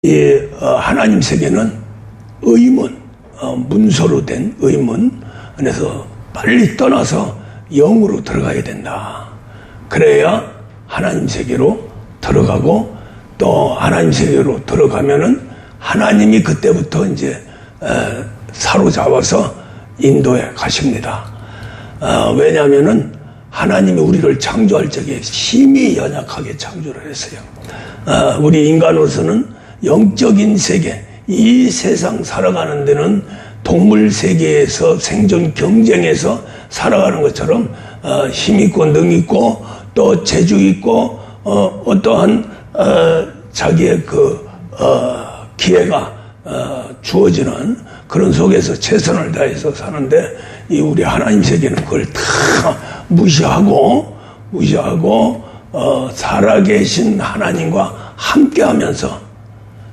하나님 세계는 의문, 문서로 된 의문 안에서 빨리 떠나서 영으로 들어가야 된다. 그래야 하나님 세계로 들어가고, 또 하나님 세계로 들어가면은 하나님이 그때부터 이제 사로잡아서 인도에 가십니다. 왜냐하면은 하나님이 우리를 창조할 적에 심히 연약하게 창조를 했어요. 우리 인간으로서는 영적인 세계, 이 세상 살아가는 데는 동물 세계에서 생존 경쟁에서 살아가는 것처럼 힘있고 능있고 또 재주있고 어떠한 자기의 기회가 주어지는 그런 속에서 최선을 다해서 사는데, 이 우리 하나님 세계는 그걸 다 무시하고 살아계신 하나님과 함께하면서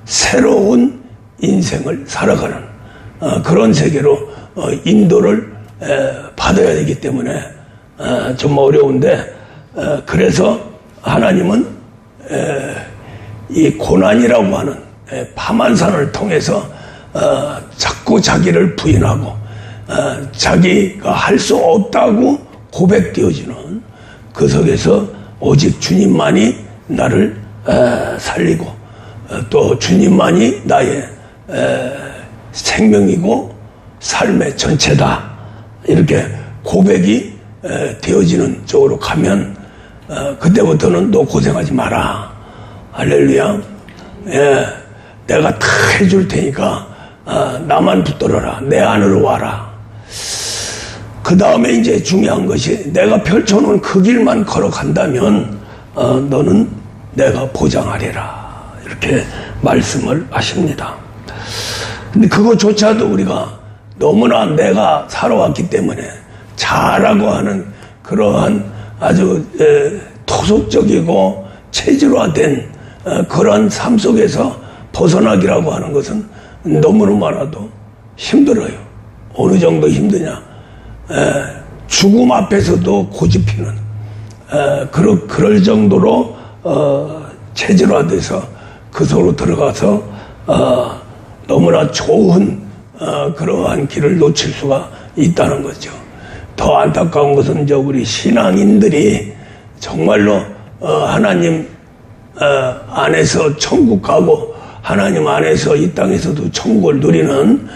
새로운 인생을 살아가는 그런 세계로 인도를 받아야 되기 때문에 좀 어려운데, 그래서 하나님은 이 고난이라고 하는 파만산을 통해서 자꾸 자기를 부인하고 자기가 할 수 없다고 고백되어지는 그 속에서 오직 주님만이 나를 살리고 또 주님만이 나의 생명이고 삶의 전체다, 이렇게 고백이 되어지는 쪽으로 가면 그때부터는 너 고생하지 마라. 할렐루야. 내가 다 해줄 테니까 나만 붙들어라. 내 안으로 와라. 그 다음에 이제 중요한 것이, 내가 펼쳐놓은 그 길만 걸어간다면 너는 내가 보장하리라, 이렇게 말씀을 하십니다. 근데 그것조차도 우리가 너무나 내가 살아왔기 때문에 잘하고 하는 그러한 아주 토속적이고 체질화된 그런 삶 속에서 벗어나기라고 하는 것은 너무나 많아도 힘들어요. 어느 정도 힘드냐, 죽음 앞에서도 고집피는 그럴 정도로 체질화돼서 그 속으로 들어가서 너무나 좋은 그러한 길을 놓칠 수가 있다는 거죠. 더 안타까운 것은 이제 우리 신앙인들이 정말로 하나님 안에서 천국 가고 하나님 안에서 이 땅에서도 천국을 누리는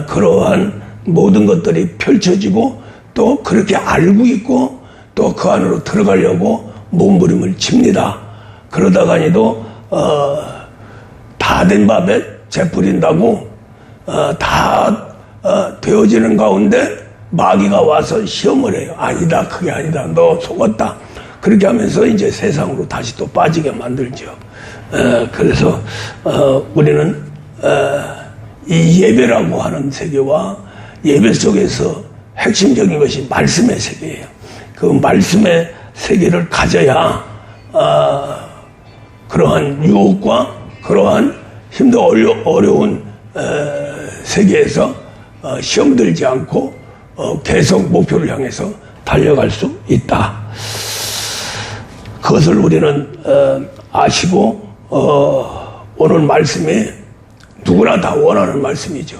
그러한 모든 것들이 펼쳐지고, 또 그렇게 알고 있고 또 그 안으로 들어가려고 몸부림을 칩니다. 그러다가니도 다 된 밥에 재 뿌린다고 다 되어지는 가운데 마귀가 와서 시험을 해요. 아니다, 그게 아니다, 너 속았다. 그렇게 하면서 이제 세상으로 다시 또 빠지게 만들죠. 그래서 우리는 이 예배라고 하는 세계와 예배 속에서 핵심적인 것이 말씀의 세계예요. 그 말씀의 세계를 가져야 그러한 유혹과 그러한 힘도 어려운 세계에서 시험 들지 않고 계속 목표를 향해서 달려갈 수 있다. 그것을 우리는 아시고 오늘 말씀이 누구나 다 원하는 말씀이죠.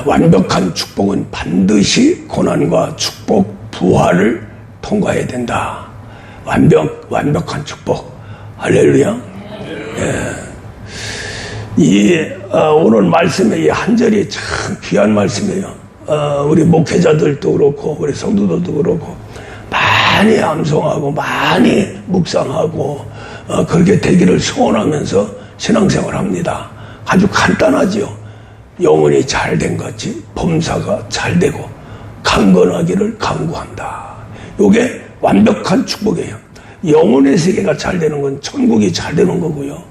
완벽한 축복은 반드시 고난과 축복, 부활을 통과해야 된다. 완벽한 축복. 할렐루야. 오늘 말씀의 이 한 절이 참 귀한 말씀이에요. 우리 목회자들도 그렇고 우리 성도들도 그렇고 많이 암송하고 많이 묵상하고 그렇게 되기를 소원하면서 신앙생활을 합니다. 아주 간단하지요. 영혼이 잘된 같이 범사가 잘되고 강건하기를 간구한다. 이게 완벽한 축복이에요. 영혼의 세계가 잘되는 건 천국이 잘되는 거고요,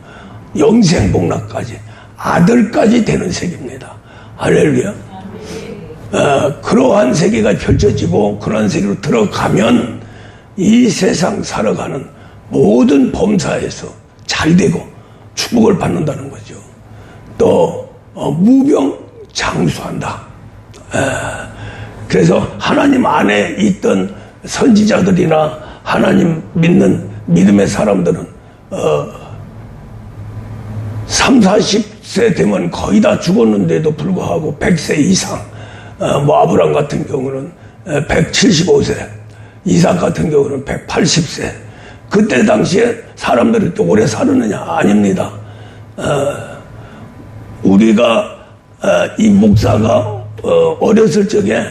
영생복락까지 아들까지 되는 세계입니다. 할렐루야. 그러한 세계가 펼쳐지고 그러한 세계로 들어가면 이 세상 살아가는 모든 범사에서 잘되고 축복을 받는다는 거죠. 또 무병장수한다. 그래서 하나님 안에 있던 선지자들이나 하나님 믿는 믿음의 사람들은 3, 40세 되면 거의 다 죽었는데도 불구하고 100세 이상, 뭐 아브람 같은 경우는 175세, 이삭 같은 경우는 180세. 그때 당시에 사람들이 이렇게 오래 사느냐? 아닙니다. 우리가 이 목사가 어렸을 적에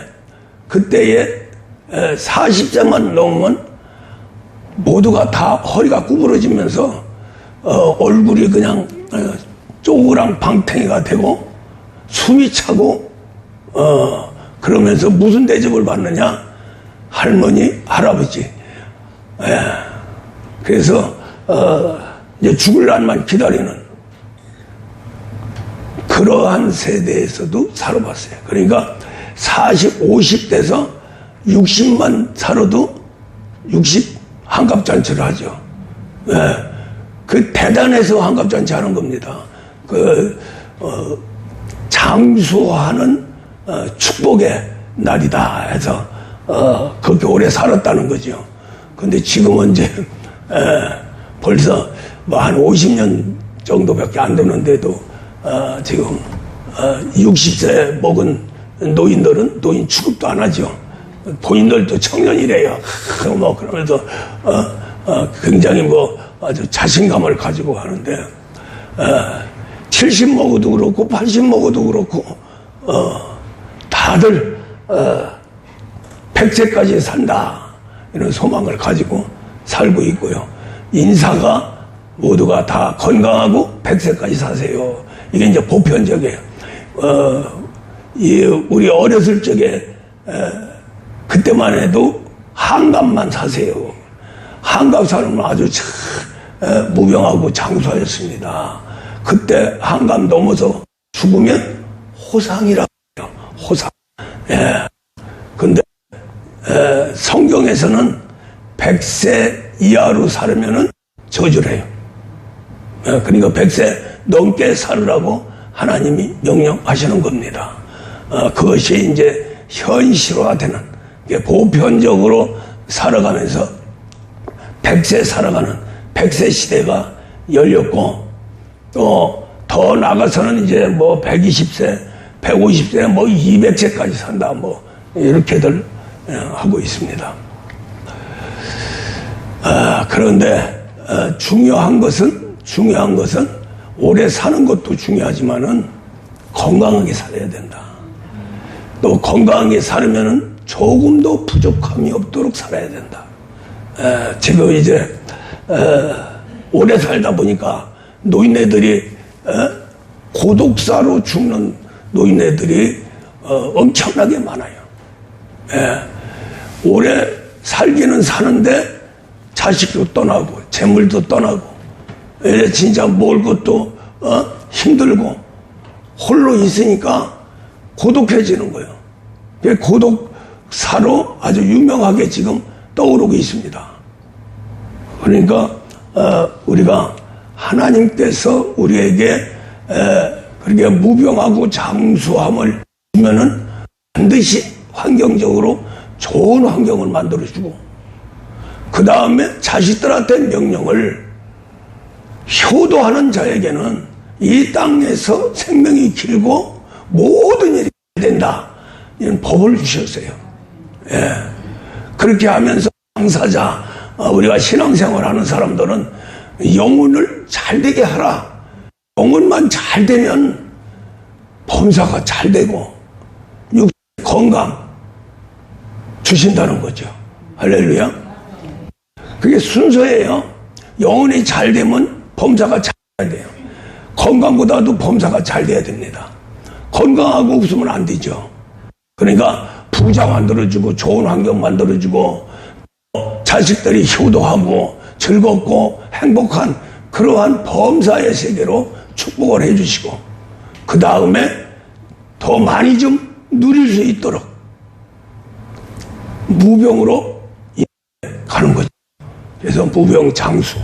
그때에 40세만 넘으면 모두가 다 허리가 구부러지면서 얼굴이 그냥 쪼그랑 방탱이가 되고 숨이 차고 그러면서 무슨 대접을 받느냐? 할머니, 할아버지. 그래서 이제 죽을 날만 기다리는 그러한 세대에서도 살아봤어요. 그러니까 40, 50대에서 60만 살아도 60 환갑잔치를 하죠. 그 대단해서 환갑잔치 하는 겁니다. 장수하는 축복의 날이다 해서 그렇게 오래 살았다는 거죠. 근데 지금은 이제 벌써 뭐 한 50년 정도밖에 안 되는데도 지금 60세 먹은 노인들은 노인 취급도 안 하죠. 본인들도 청년이래요. 뭐 그러면서 굉장히 뭐 아주 자신감을 가지고 하는데 70 먹어도 그렇고 80 먹어도 그렇고 다들 100세까지 산다 이런 소망을 가지고 살고 있고요. 인사가 모두가 다 건강하고 100세까지 사세요. 이게 이제 보편적이에요. 우리 어렸을 적에 그때만 해도 한갑만 사세요. 한갑 사람은 아주 무병하고 장수하였습니다. 그때 한갑 넘어서 죽으면 호상이라고 해요. 호상. 근데 성경에서는 100세 이하로 살으면은 저주래요. 그러니까 100세 넘게 살으라고 하나님이 명령하시는 겁니다. 그것이 이제 현실화되는, 보편적으로 살아가면서 100세 살아가는 100세 시대가 열렸고, 또 더 나가서는 이제 뭐 120세, 150세, 뭐 200세까지 산다, 뭐 이렇게들 하고 있습니다. 그런데 중요한 것은 오래 사는 것도 중요하지만은 건강하게 살아야 된다. 또 건강하게 살으면은 조금도 부족함이 없도록 살아야 된다. 지금 이제 오래 살다 보니까 노인네들이 고독사로 죽는 노인네들이 엄청나게 많아요. 오래 살기는 사는데 자식도 떠나고 재물도 떠나고 진짜 먹을 것도 힘들고 홀로 있으니까 고독해지는 거예요. 고독사로 아주 유명하게 지금 떠오르고 있습니다. 그러니까 우리가 하나님께서 우리에게 그렇게 무병하고 장수함을 주면은 반드시 환경적으로 좋은 환경을 만들어주고, 그 다음에 자식들한테 명령을, 효도하는 자에게는 이 땅에서 생명이 길고 모든 일이 된다, 이런 법을 주셨어요. 그렇게 하면서 당사자, 우리가 신앙생활 하는 사람들은 영혼을 잘 되게 하라. 영혼만 잘 되면 범사가 잘 되고 육체 건강 주신다는 거죠. 할렐루야. 그게 순서예요. 영혼이 잘 되면 범사가 잘 돼야 돼요. 건강보다도 범사가 잘 돼야 됩니다. 건강하고 없으면 안 되죠. 그러니까 부자 만들어주고 좋은 환경 만들어주고 자식들이 효도하고 즐겁고 행복한 그러한 범사의 세계로 축복을 해주시고, 그 다음에 더 많이 좀 누릴 수 있도록 무병으로 가는 거죠. 그래서 무병장수.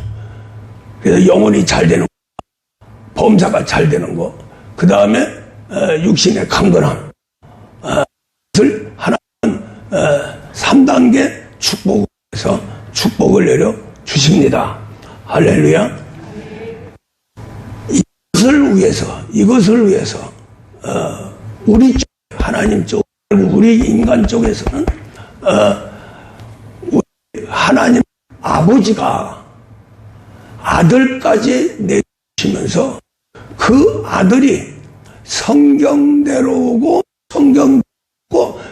그래서 영혼이 잘 되는 거, 범사가 잘 되는 거, 그 다음에 육신의 강건함, 그것을 하나님은 3단계 축복에서 축복을 내려 주십니다. 할렐루야. 이것을 위해서 우리 쪽, 하나님 쪽, 우리 인간 쪽에서는 하나님 아버지가 아들까지 내주시면서 그 아들이 성경대로 오고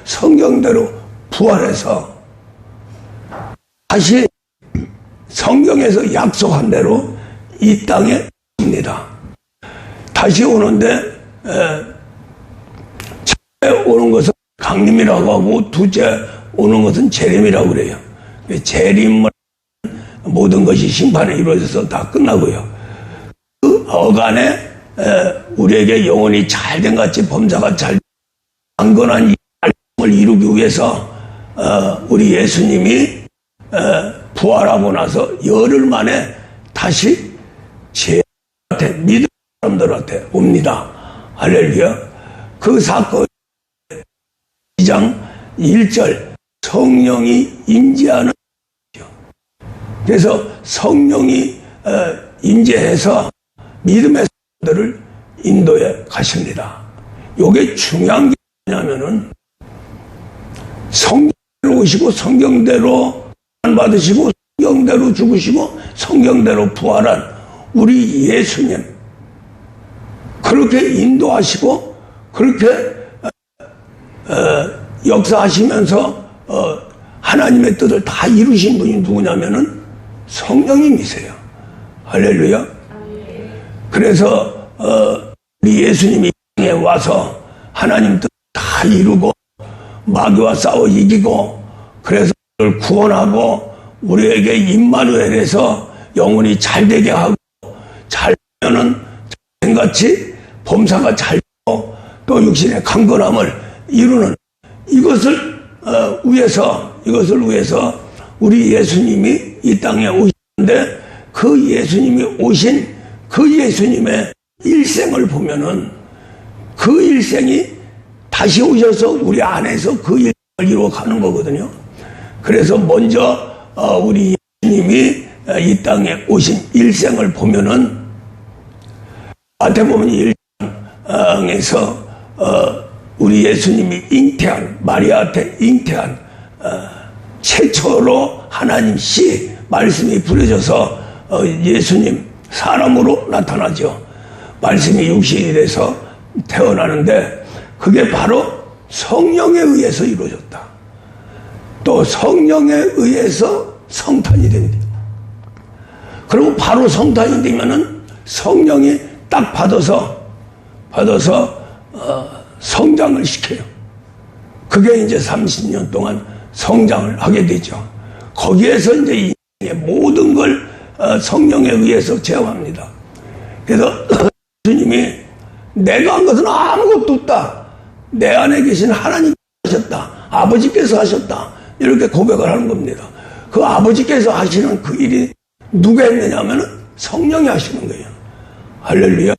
성경대로 부활해서 다시 성경에서 약속한 대로 이 땅에 옵니다. 다시 오는데 첫째 오는 것은 강림이라고 하고 둘째 오는 것은 재림이라고 그래요. 재림은 모든 것이 심판에 이루어져서 다 끝나고요. 그 어간에 우리에게 영혼이 잘된 같이 범사가 잘 강건한 이 말씀을 이루기 위해서 우리 예수님이 부활하고 나서 열흘 만에 다시 제한테 믿는 사람들한테 옵니다. 할렐루야. 그 사건 2장 1절 성령이 임재하는 그래서 성령이 임재해서 믿음의 사람들을 인도해 가십니다. 이게 중요한 게 뭐냐면은 성경대로 오시고 성경대로 받으시고 성경대로 죽으시고 성경대로 부활한 우리 예수님 그렇게 인도하시고 그렇게 역사하시면서 하나님의 뜻을 다 이루신 분이 누구냐면은 성령님이세요. 할렐루야. 그래서 우리 예수님이 땅에 와서 하나님 뜻 다 이루고 마귀와 싸워 이기고 그래서 우리를 구원하고 우리에게 임마누엘에서 영혼이 잘되게 하고 잘되면은 같이 범사가 잘되고 또 육신의 강건함을 이루는 이것을 위해서 우리 예수님이 이 땅에 오셨는데 그 예수님이 오신 그 예수님의 일생을 보면은 그 일생이 다시 오셔서 우리 안에서 그 일을 이루어가는 거거든요. 그래서 먼저 우리 예수님이 이 땅에 오신 일생을 보면은 마태복음 1장에서 우리 예수님이 잉태한 마리아한테 잉태한 최초로 하나님 씨 말씀이 부려져서 예수님 사람으로 나타나죠. 말씀이 육신이 돼서 태어나는데 그게 바로 성령에 의해서 이루어졌다. 또 성령에 의해서 성탄이 됩니다. 그리고 바로 성탄이 되면은 성령이 딱 받아서 성장을 시켜요. 그게 이제 30년 동안 성장을 하게 되죠. 거기에서 이제 인생의 모든 걸 성령에 의해서 체험합니다. 그래서 주님이 내가 한 것은 아무것도 없다. 내 안에 계신 하나님께서 하셨다. 아버지께서 하셨다. 이렇게 고백을 하는 겁니다. 그 아버지께서 하시는 그 일이 누가 했느냐면 성령이 하시는 거예요. 할렐루야.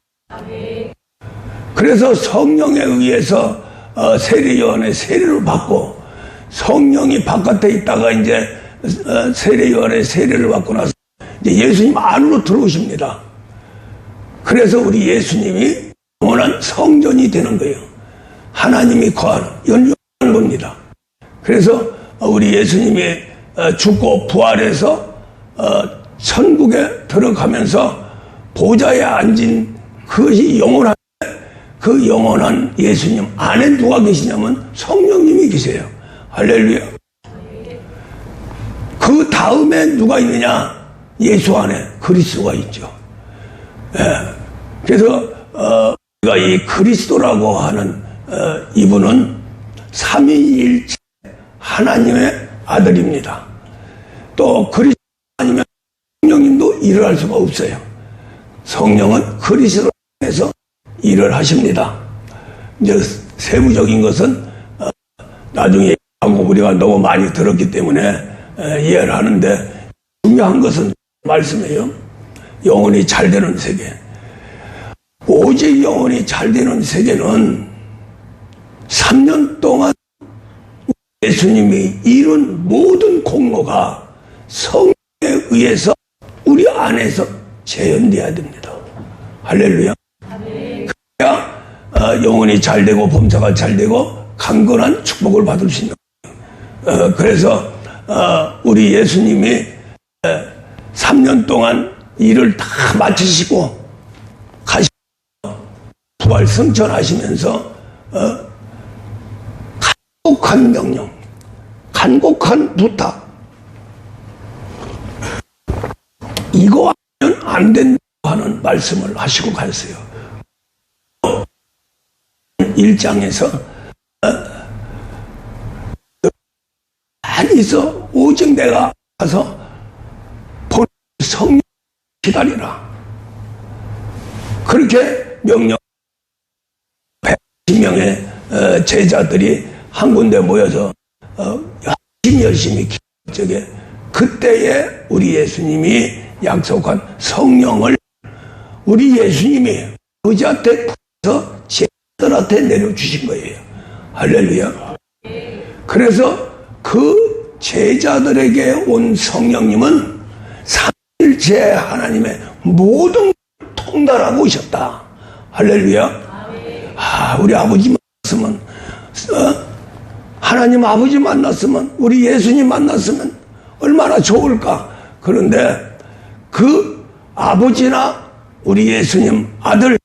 그래서 성령에 의해서 세례요한의 세례를 받고 성령이 바깥에 있다가 이제 세례요한의 세례를 받고 나서 이제 예수님 안으로 들어오십니다. 그래서 우리 예수님이 영원한 성전이 되는 거예요. 하나님이 거하는 연유하는 겁니다. 그래서 우리 예수님이 죽고 부활해서 천국에 들어가면서 보좌에 앉은 그것이 영원한 그 영원한 예수님 안에 누가 계시냐면 성령님이 계세요. 할렐루야. 그 다음에 누가 있느냐? 예수 안에 그리스도가 있죠. 그래서 우리가 이 그리스도라고 하는 이분은 삼위일체 하나님의 아들입니다. 또 그리스도 아니면 성령님도 일을 할 수가 없어요. 성령은 그리스도 안에서 일을 하십니다. 이제 세부적인 것은 나중에 하고 우리가 너무 많이 들었기 때문에 이해를 하는데 중요한 것은 말씀이에요. 영혼이 잘 되는 세계. 오직 영혼이 잘 되는 세계는 3년 동안 예수님이 이룬 모든 공로가 성령에 의해서 우리 안에서 재현되어야 됩니다. 할렐루야. 영혼이 잘 되고 범사가 잘 되고 강건한 축복을 받을 수 있는 거예요. 그래서 우리 예수님이 3년 동안 일을 다 마치시고 가시고 부활 승천하시면서 간곡한 명령, 간곡한 부탁, 이거 하면 안 된다고 하는 말씀을 하시고 가세요. 1장에서 많이 있어. 오직 내가 가서 본 성령 기다리라. 그렇게 명령 110명의 제자들이 한 군데 모여서 열심히 기도하게, 그때에 우리 예수님이 약속한 성령을 우리 예수님이 아버지한테 구해서 제자들한테 내려주신 거예요. 할렐루야. 그래서 그 제자들에게 온 성령님은 삼일째 하나님의 모든 걸 통달하고 오셨다. 할렐루야. 우리 아버지 만났으면, 하나님 아버지 만났으면, 우리 예수님 만났으면 얼마나 좋을까. 그런데 그 아버지나 우리 예수님 아들,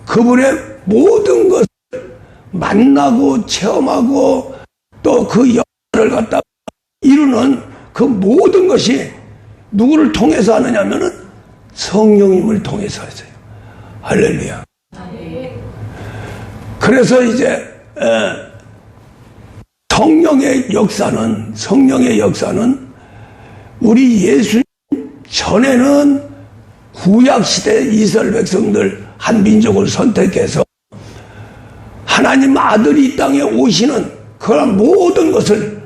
그분의 모든 것을 만나고 체험하고 또 그 역사를 갖다 이루는 그 모든 것이 누구를 통해서 하느냐면은 성령님을 통해서 하세요. 할렐루야. 그래서 이제 성령의 역사는 우리 예수님 전에는 구약시대 이스라엘 백성들 한 민족을 선택해서 하나님 아들이 이 땅에 오시는 그런 모든 것을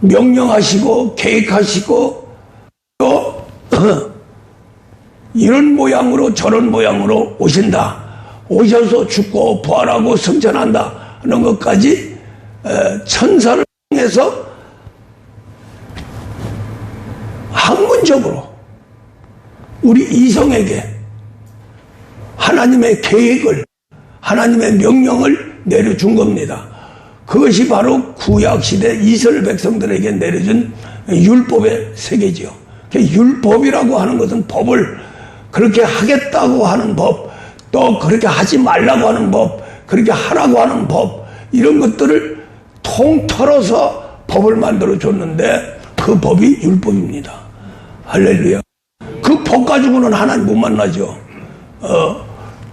명령하시고 계획하시고 또 이런 모양으로 저런 모양으로 오신다. 오셔서 죽고 부활하고 승천한다 하는 것까지 천사를 통해서 학문적으로 우리 이성에게 하나님의 계획을, 하나님의 명령을 내려준 겁니다. 그것이 바로 구약시대 이스라엘 백성들에게 내려준 율법의 세계지요. 율법이라고 하는 것은 법을 그렇게 하겠다고 하는 법, 또 그렇게 하지 말라고 하는 법, 그렇게 하라고 하는 법, 이런 것들을 통틀어서 법을 만들어 줬는데 그 법이 율법입니다. 할렐루야. 그 법 가지고는 하나님 못 만나죠.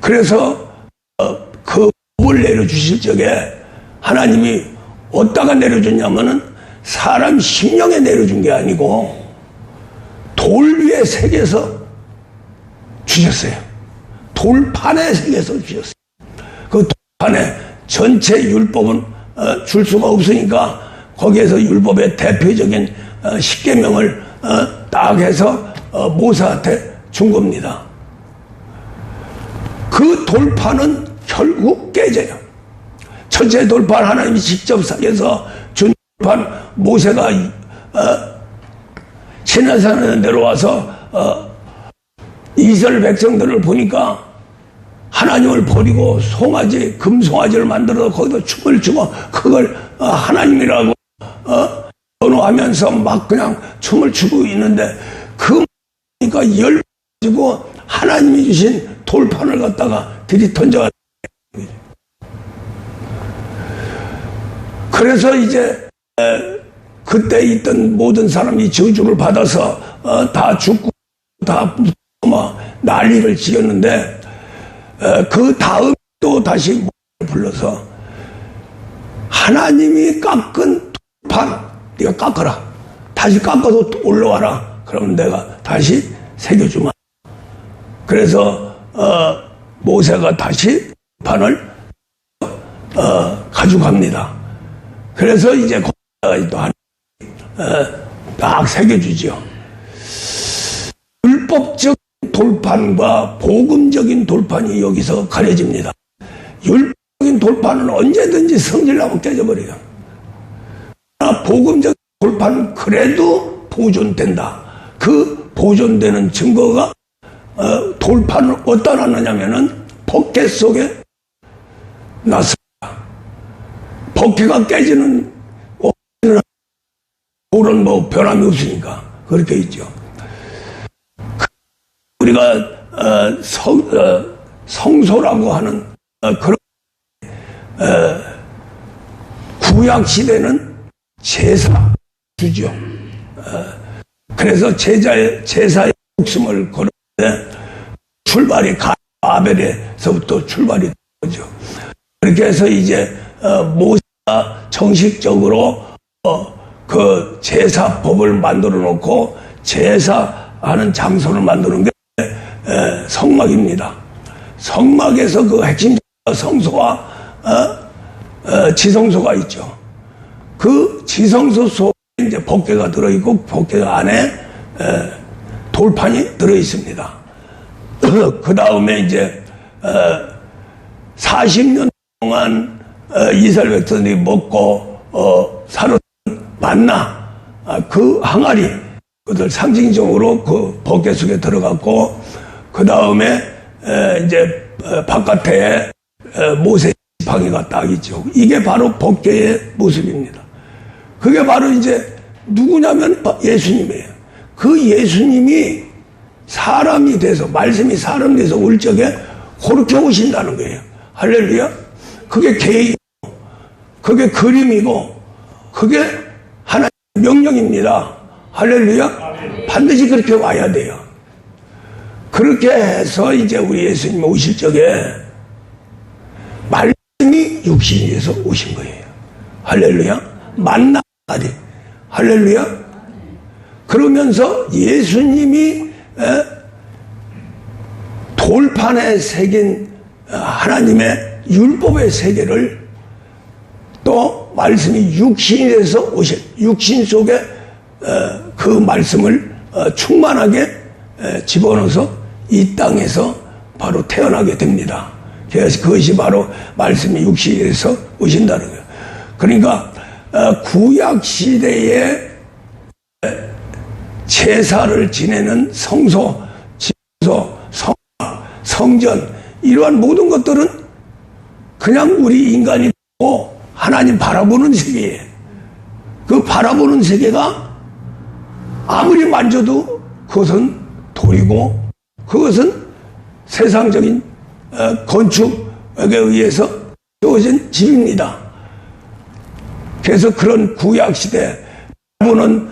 그래서 그 법을 내려주실 적에 하나님이 어디다가 내려줬냐면은 사람 심령에 내려준 게 아니고 돌 위에 새겨서 주셨어요. 돌판에 새겨서 주셨어요. 그 돌판에 전체 율법은 줄 수가 없으니까 거기에서 율법의 대표적인 10계명을 딱 해서 모세한테 준 겁니다. 그 돌판은 결국 깨져요. 전체 돌판 하나님이 직접 새겨서 준 돌판, 모세가 시내산에 내려와서 이스라엘 백성들을 보니까 하나님을 버리고 송아지, 금송아지를 만들어서 거기다 춤을 추고 그걸 하나님이라고 변호하면서 막 그냥 춤을 추고 있는데 그러니까 열가지고 하나님이 주신 돌판을 갖다가 들이던져. 그래서 이제 그때 있던 모든 사람이 저주를 받아서 다 죽고 다 난리를 지었는데 그 다음 또 다시 불러서 하나님이 깎은 돌판 네가 깎아라. 다시 깎아서 올라와라. 그러면 내가 다시 새겨주마. 그래서 모세가 다시 판을 가져갑니다. 그래서 이제 거기다가 또 딱 새겨주죠. 율법적 돌판과 복음적인 돌판이 여기서 가려집니다. 율법적인 돌판은 언제든지 성질나고 깨져버려요. 복음적 돌판은 그래도 보존된다. 그 보존되는 증거가 돌판을 어디다 놨느냐면은 포켓 속에 났습니다. 법회가 깨지는 그런 뭐 변함이 없으니까 그렇게 있죠. 우리가 성소라고 하는 그런 구약 시대는 제사주죠. 그래서 제사의 목숨을 걸었는데 출발이 아벨에서부터 출발이 되죠. 그렇게 해서 이제 모세가 정식적으로 그 제사법을 만들어 놓고 제사하는 장소를 만드는 게 성막입니다. 성막에서 그 핵심 성소와 지성소가 있죠. 그 지성소 속에 이제 법궤가 들어있고 법궤 안에 돌판이 들어있습니다. 그 다음에 이제 40년 동안 이스라엘 백성들이 먹고 살았던 만나 그 항아리 그들 상징적으로 그 법궤 속에 들어갔고 그 다음에 이제 바깥에 모세 지팡이가 딱 있죠. 이게 바로 법궤의 모습입니다. 그게 바로 이제 누구냐면 예수님이에요. 그 예수님이 사람이 돼서 말씀이 사람이 돼서 올 적에 그렇게 오신다는 거예요. 할렐루야. 그게 계획이고 그게 그림이고 그게 하나님의 명령입니다. 할렐루야. 반드시 그렇게 와야 돼요. 그렇게 해서 이제 우리 예수님 오실 적에 말씀이 육신이 돼서 오신 거예요. 할렐루야. 만나가리. 할렐루야. 그러면서 예수님이 돌판에 새긴 하나님의 율법의 세계를 또 말씀이 육신이 돼서 오신 육신 속에 그 말씀을 충만하게 집어넣어서 이 땅에서 바로 태어나게 됩니다. 그래서 그것이 바로 말씀이 육신이 돼서 오신다는 거예요. 그러니까 구약 시대에 제사를 지내는 성소, 지성소, 성전 이러한 모든 것들은 그냥 우리 인간이 보고 하나님 바라보는 세계예요. 그 바라보는 세계가 아무리 만져도 그것은 돌이고 그것은 세상적인 건축에 의해서 세워진 집입니다. 그래서 그런 구약시대 보는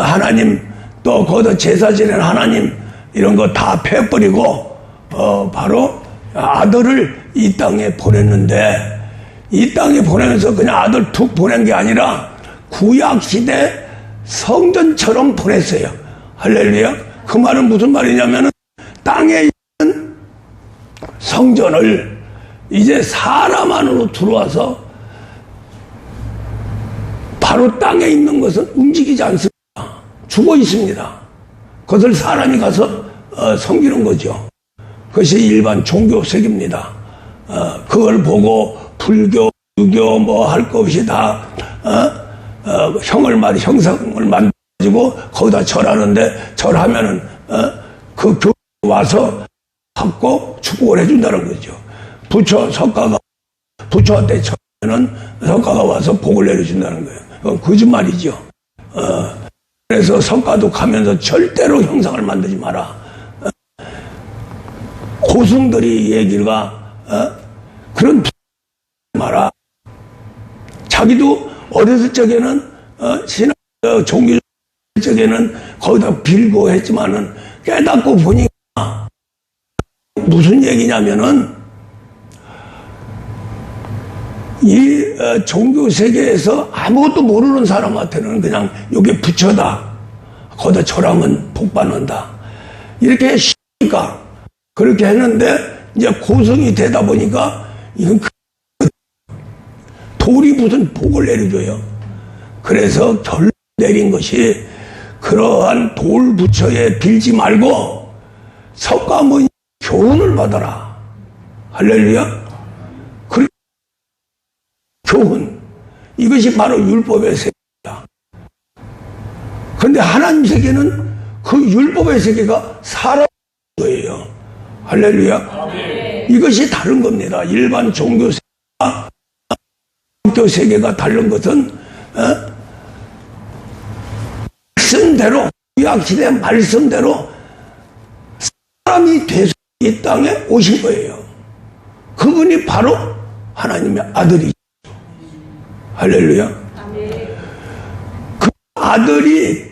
하나님 또 거기다 제사 지내는 하나님 이런 거 다 패버리고 바로 아들을 이 땅에 보냈는데 이 땅에 보내면서 그냥 아들 툭 보낸 게 아니라 구약시대 성전처럼 보냈어요. 할렐루야. 그 말은 무슨 말이냐면은 땅에 있는 성전을 이제 사람 안으로 들어와서 바로 땅에 있는 것은 움직이지 않습니다. 죽어 있습니다. 그것을 사람이 가서 섬기는 거죠. 그것이 일반 종교색입니다. 그걸 보고 불교, 유교 뭐 할 것 없이 다 형상을 만들어가지고 거기다 절하는데 절하면은 그 교회 와서 받고 축복을 해준다는 거죠. 부처한테 절하면은 석가가 와서 복을 내려준다는 거예요. 그건 거짓말이죠. 그래서 석가도 가면서 절대로 형상을 만들지 마라. 고승들이 얘기가 그런 마라. 자기도 어렸을 적에는 신앙 종교 적에는 거기다 빌고 했지만은 깨닫고 보니까 무슨 얘기냐면은 이 종교 세계에서 아무것도 모르는 사람한테는 그냥 요게 부처다. 거기다 절하면 복 받는다. 이렇게 쉬니까 그렇게 했는데 이제 고성이 되다 보니까 이건 돌이 무슨 복을 내려줘요. 그래서 결론 내린 것이 그러한 돌 부처에 빌지 말고 석가모니 교훈을 받아라. 할렐루야. 교훈. 이것이 바로 율법의 세계입니다. 그런데 하나님 세계는 그 율법의 세계가 사람 거예요. 할렐루야. 이것이 다른 겁니다. 일반 종교 세계와 기독교 세계가 다른 것은 말씀대로, 구약시대 말씀대로 사람이 돼서 이 땅에 오신 거예요. 그분이 바로 하나님의 아들이죠. 할렐루야. 그 아들이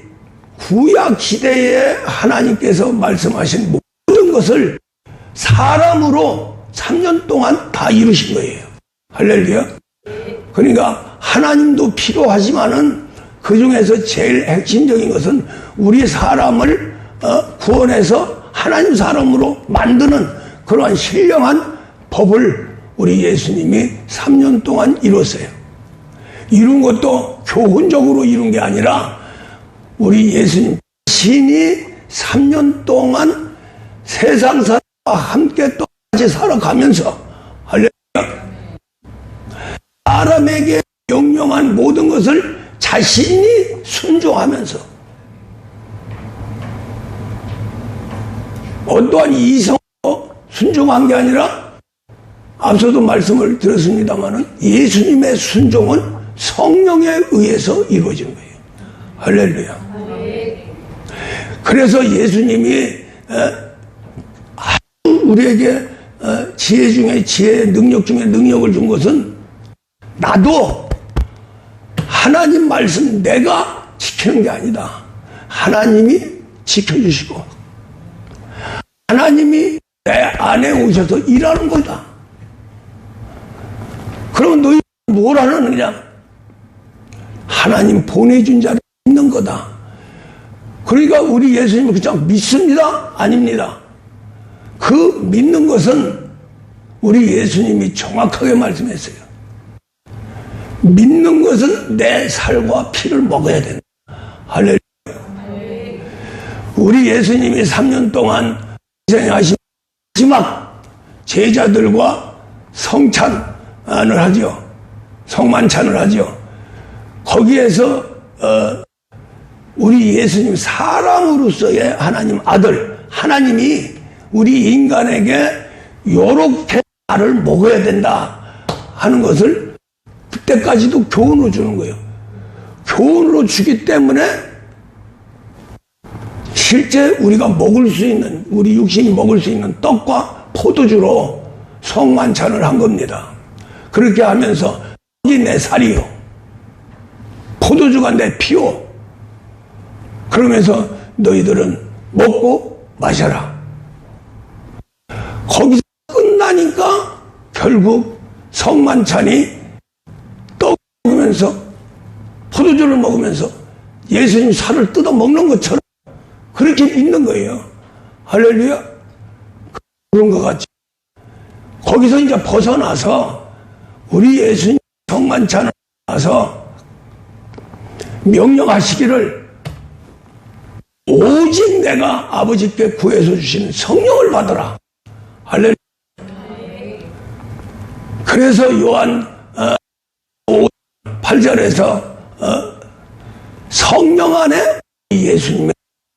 구약시대에 하나님께서 말씀하신 모든 것을 사람으로 3년 동안 다 이루신 거예요. 할렐루야. 그러니까 하나님도 필요하지만은 그 중에서 제일 핵심적인 것은 우리 사람을 구원해서 하나님 사람으로 만드는 그러한 신령한 법을 우리 예수님이 3년 동안 이뤘어요. 이룬 것도 교훈적으로 이룬 게 아니라 우리 예수님 자신이 3년 동안 세상 사람과 함께 또 같이 살아가면서 할렐루야. 사람에게 명령한 모든 것을 자신이 순종하면서 어떠한 이성으로 순종한 게 아니라 앞서도 말씀을 드렸습니다마는 예수님의 순종은 성령에 의해서 이루어진 거예요. 할렐루야. 그래서 예수님이 우리에게 지혜 중에 지혜, 능력 중에 능력을 준 것은 나도 하나님 말씀 내가 지키는 게 아니다. 하나님이 지켜주시고 하나님이 내 안에 오셔서 일하는 거다. 그러면 너희 뭘 하는 거냐? 하나님 보내준 자를 믿는 거다. 그러니까 우리 예수님을 그냥 믿습니다? 아닙니다. 그 믿는 것은 우리 예수님이 정확하게 말씀했어요. 믿는 것은 내 살과 피를 먹어야 된다. 할렐루야. 우리 예수님이 3년 동안 희생하신 마지막 제자들과 성찬을 하죠. 성만찬을 하죠. 거기에서 우리 예수님 사람으로서의 하나님 아들 하나님이 우리 인간에게 요렇게 나를 먹어야 된다 하는 것을 그때까지도 교훈으로 주는 거예요. 교훈으로 주기 때문에 실제 우리가 먹을 수 있는, 우리 육신이 먹을 수 있는 떡과 포도주로 성만찬을 한 겁니다. 그렇게 하면서 떡이 내 살이요, 포도주가 내 피요, 그러면서 너희들은 먹고 마셔라. 거기서 끝나니까 결국 성만찬이 떡 먹으면서 포도주를 먹으면서 예수님 살을 뜯어 먹는 것처럼 그렇게 믿는 거예요. 할렐루야. 그런 것 같죠. 거기서 이제 벗어나서 우리 예수님 성만찬을 나서 명령하시기를 오직 내가 아버지께 구해서 주시는 성령을 받으라. 할렐루야. 그래서 요한 8절에서 성령 안에 예수님의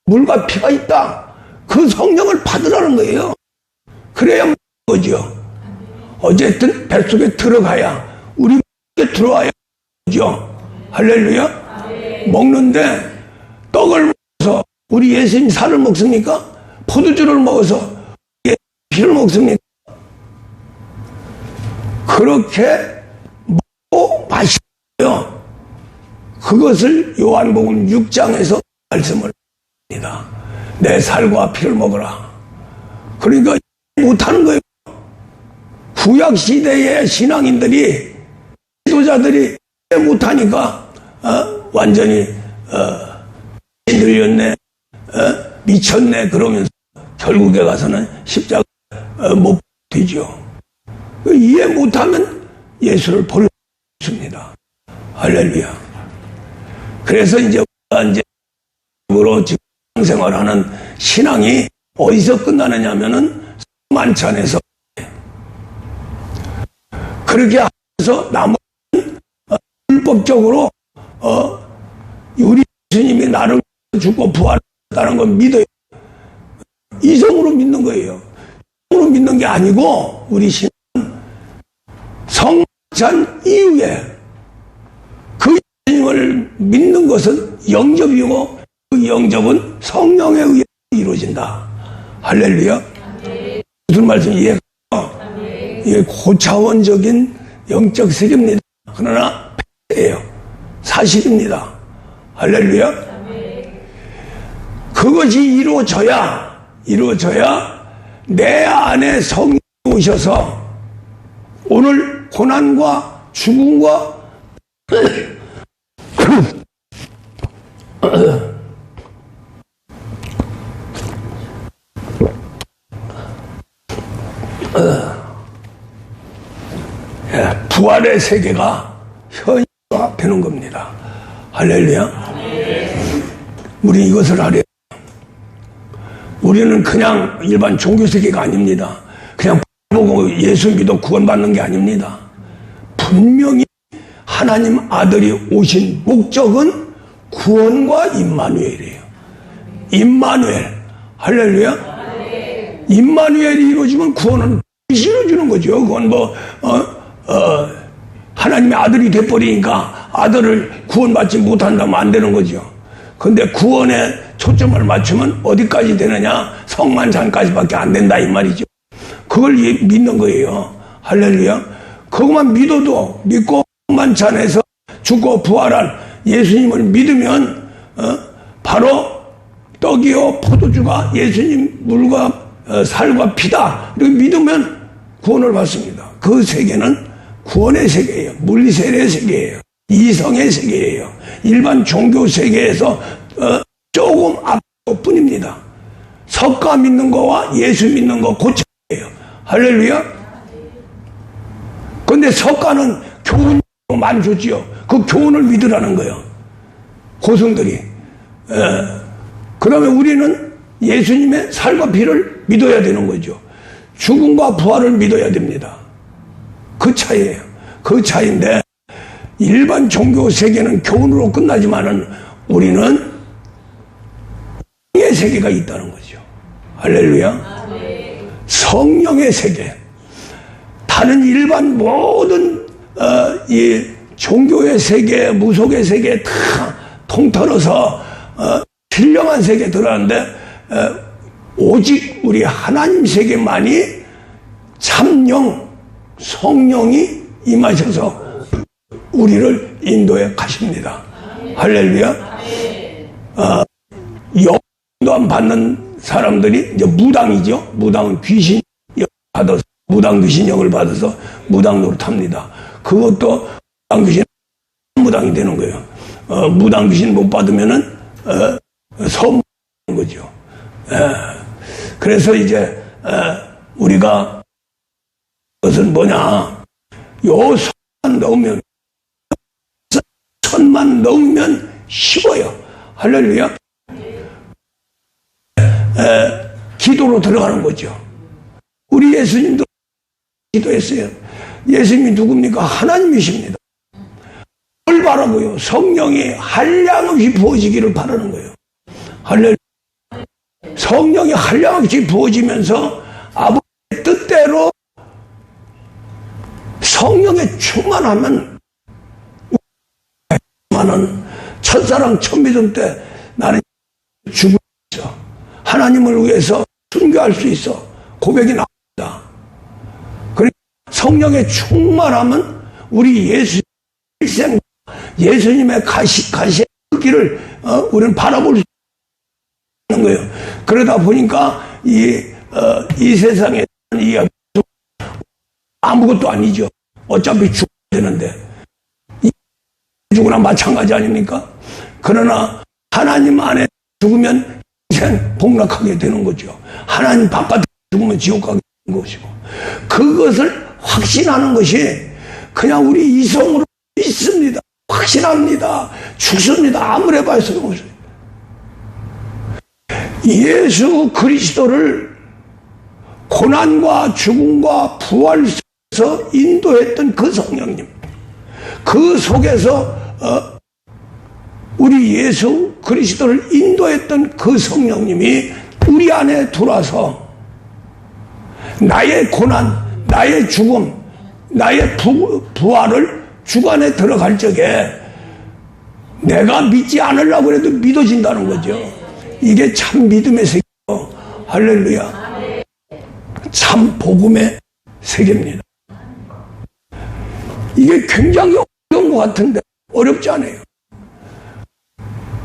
물과 피가 있다. 그 성령을 받으라는 거예요. 그래야 먹는 거죠. 어쨌든 뱃속에 들어가야, 우리 뱃속에 들어와야 죠. 할렐루야. 먹는데 떡을 먹어서 우리 예수님 살을 먹습니까? 포도주를 먹어서 피를 먹습니까? 그렇게 먹고 마시고요. 그것을 요한복음 6장에서 말씀을 합니다. 내 살과 피를 먹어라. 그러니까 못하는 거예요. 구약시대의 신앙인들이, 지도자들이 못하니까 완전히 늘렸네, 미쳤네 그러면서 결국에 가서는 십자가 못 되죠. 이해 못하면 예수를 볼 수 없습니다. 할렐루야. 그래서 이제 우리가 지금 생활하는 신앙이 어디서 끝나느냐면은 만찬에서 그렇게 하면서 나머지는 불법적으로 우리 예수님이 나를 죽고 부활했다는 걸 믿어요. 이성으로 믿는 거예요. 이성으로 믿는 게 아니고 우리 신앙은 탄생하신 이후에 그 예수님을 믿는 것은 영접이고 그 영접은 성령에 의해 이루어진다. 할렐루야. 무슨 말씀 이해가? 이게 고차원적인 영적 세계입니다. 그러나 팩트예요. 사실입니다. 할렐루야. 그것이 이루어져야 내 안에 성령이 오셔서 오늘 고난과 죽음과 부활의 세계가 현실화 되는 겁니다. 할렐루야. 우리 이것을 알아야 해요. 우리는 그냥 일반 종교 세계가 아닙니다. 그냥 보고 예수 믿어 구원받는 게 아닙니다. 분명히 하나님 아들이 오신 목적은 구원과 임마누엘이에요. 임마누엘. 할렐루야. 임마누엘이 이루어지면 구원은 이루어지는 거죠. 그건 하나님의 아들이 돼버리니까 아들을 구원받지 못한다면 안 되는 거죠. 근데 구원에 초점을 맞추면 어디까지 되느냐? 성만찬까지밖에 안 된다 이 말이죠. 그걸 믿는 거예요. 할렐루야. 그것만 믿어도 믿고 성만찬에서 죽고 부활한 예수님을 믿으면 바로 떡이요 포도주가 예수님 물과 살과 피다 이렇게 믿으면 구원을 받습니다. 그 세계는 구원의 세계예요. 물리세례의 세계예요. 이성의 세계예요. 일반 종교 세계에서 조금 앞일 뿐입니다. 석가 믿는 거와 예수 믿는 거 고차예요. 할렐루야. 그런데 석가는 교훈 많이 줬지요. 그 교훈을 믿으라는 거예요. 고승들이. 그러면 우리는 예수님의 살과 피를 믿어야 되는 거죠. 죽음과 부활을 믿어야 됩니다. 그 차이예요. 그 차이인데 일반 종교 세계는 교훈으로 끝나지만은 우리는 성령의 세계가 있다는 거죠. 할렐루야. 성령의 세계. 다른 일반 모든 이 종교의 세계, 무속의 세계 다 통틀어서 신령한 세계 들어가는데 오직 우리 하나님 세계만이 참영, 성령이 임하셔서 우리를 인도해 가십니다. 할렐루야. 영도 받는 사람들이 이제 무당이죠. 무당은 귀신 받아서 무당 귀신 영을 받아서 무당 노릇합니다. 그것도 무당 귀신 무당이 되는 거예요. 무당 귀신 못 받으면은 서무는 거죠. 그래서 이제 우리가 그것은 뭐냐? 요 선만 넣으면 쉬워요. 할렐루야. 기도로 들어가는 거죠. 우리 예수님도 기도했어요. 예수님이 누굽니까? 하나님이십니다. 뭘 바라고요? 성령이 한량없이 부어지기를 바라는 거예요. 할렐루야. 성령이 한량없이 부어지면서 아버지의 뜻대로 성령에 충만하면 첫사랑 첫믿음 때 나는 죽을 수 있어. 하나님을 위해서 순교할 수 있어. 고백이 나옵니다. 그러니까 성령에 충만하면 우리 예수님의 가시의 길을 우리는 바라볼 수 있는 거예요. 그러다 보니까 이 세상에 아무것도 아니죠. 어차피 죽어야 되는데 죽으나 마찬가지 아닙니까? 그러나 하나님 안에 죽으면 인생 복락하게 되는 거죠. 하나님 바깥에 죽으면 지옥 가게 되는 것이고, 그것을 확신하는 것이 그냥 우리 이성으로 믿습니다. 확신합니다. 죽습니다. 아무리 해봐야 소용없어요. 예수 그리스도를 고난과 죽음과 부활 속에서 인도했던 그 성령님, 그 속에서 우리 예수 그리스도를 인도했던 그 성령님이 우리 안에 들어와서 나의 고난, 나의 죽음, 나의 부활을 주관에 들어갈 적에 내가 믿지 않으려고 해도 믿어진다는 거죠. 이게 참 믿음의 세계예요. 할렐루야. 참 복음의 세계입니다. 이게 굉장히 어려운 것 같은데 어렵지 않아요.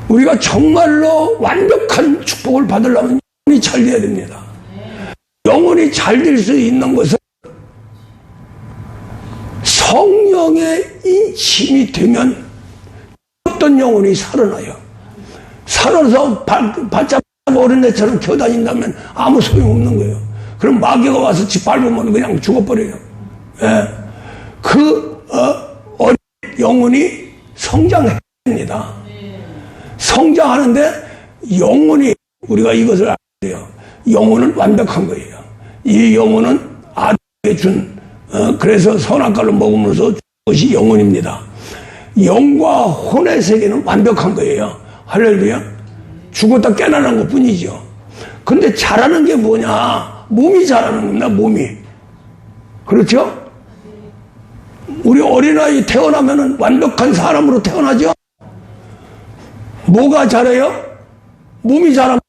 우리가 정말로 완벽한 축복을 받으려면 영혼이 잘 돼야 됩니다. 영혼이 잘 될 수 있는 것은 성령의 인침이 되면 어떤 영혼이 살아나요. 살아서 바짝 어린애처럼 겨다닌다면 아무 소용없는 거예요. 그럼 마귀가 와서 짓밟으면 그냥 죽어버려요. 예. 어린 영혼이 성장해야 됩니다. 성장하는데 영혼이, 우리가 이것을 알아야 돼요. 영혼은 완벽한 거예요. 이 영혼은 아들에게 준, 그래서 선악과를 먹으면서 준 것이 영혼입니다. 영과 혼의 세계는 완벽한 거예요. 할렐루야. 죽었다 깨어나는 것 뿐이죠. 근데 잘하는 게 뭐냐? 몸이 잘하는 겁니다. 몸이. 그렇죠? 우리 어린아이 태어나면은 완벽한 사람으로 태어나죠? 뭐가 잘해요? 몸이 잘합니다.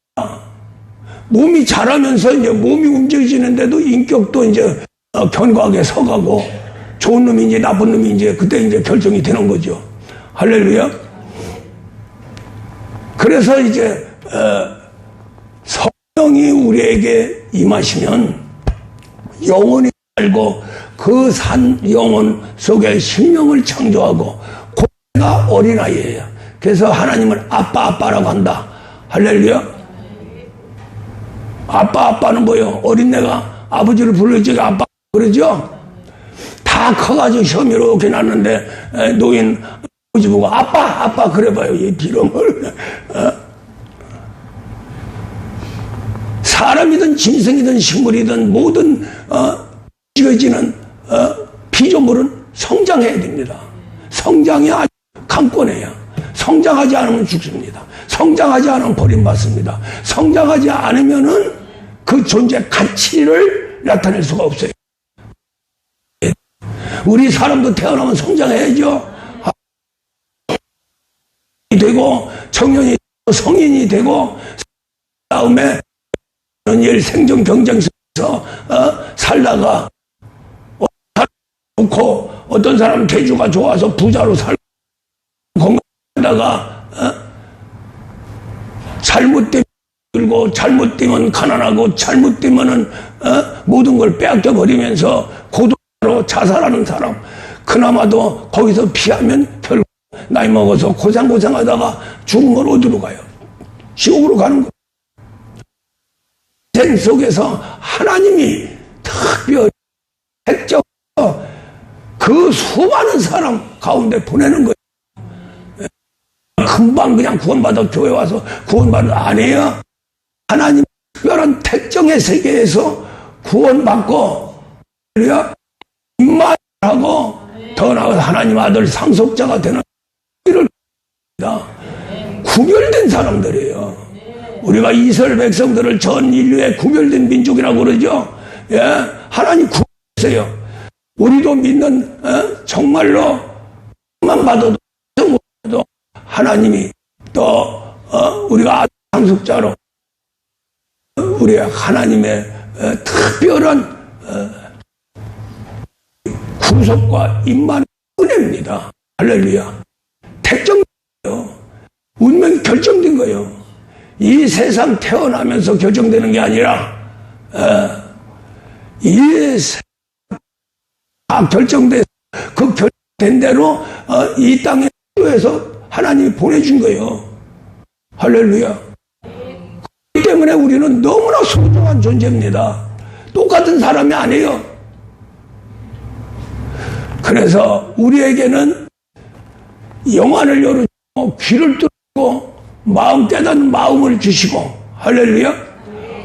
몸이 잘하면서 이제 몸이 움직이지는데도 인격도 이제 견고하게 서가고 좋은 놈인지 나쁜 놈인지 그때 이제 결정이 되는 거죠. 할렐루야. 그래서 이제 성령이 우리에게 임하시면 영혼이 살고 그 산 영혼 속에 생명을 창조하고 고가 어린아이예요. 그래서 하나님을 아빠라고 한다. 할렐루야. 아빠는 뭐예요? 어린애가 아버지를 부를 적에 아빠 그러죠? 다 커가지고 시험 이렇게 났는데 노인 아버지 보고 아빠 그래봐요. 이 비름을. 사람이든 짐승이든 식물이든 모든 지어지는 피조물은 성장해야 됩니다. 성장이 아주 강권해요. 성장하지 않으면 죽습니다. 성장하지 않으면 버림받습니다. 성장하지 않으면은 그 존재 가치를 나타낼 수가 없어요. 우리 사람도 태어나면 성장해야죠. 되고 청년이 되고 성인이 되고 다음에 생존 경쟁 속에서 살다가 좋고 어떤 사람은 대주가 좋아서 부자로 살고 건강하다가 잘못되면 그리고 잘못되면 가난하고 잘못되면은 모든 걸 빼앗겨 버리면서 고독으로 자살하는 사람, 그나마도 거기서 피하면 결국 나이 먹어서 고생하다가 죽으면 어디로 가요? 지옥으로 가는 거예요. 인생 속에서 하나님이 특별히 택적 그 수많은 사람 가운데 보내는 거예요. 금방 그냥 구원받아 교회 와서 구원받은 아니에요. 하나님 특별한 택정의 세계에서 구원받고 임마하고 더 나아가 하나님 아들 상속자가 되는 일을 구별된 사람들이에요. 우리가 이스라엘 백성들을 전 인류의 구별된 민족이라고 그러죠. 예, 하나님 구별했어요. 우리도 믿는 정말로 만 받아도 하나님이 또 우리가 상속자로 우리 하나님의 특별한 구속과 임만의 은혜입니다. 할렐루야. 택정이에요. 운명이 결정된 거예요. 이 세상 태어나면서 결정되는 게 아니라 이 세상 다 결정돼서 그 결정된 대로 이 땅에 에서 하나님이 보내준 거예요. 할렐루야. 그렇기 때문에 우리는 너무나 소중한 존재입니다. 똑같은 사람이 아니에요. 그래서 우리에게는 영안을 열어주고 귀를 뚫고 마음 깨닫는 마음을 주시고 할렐루야.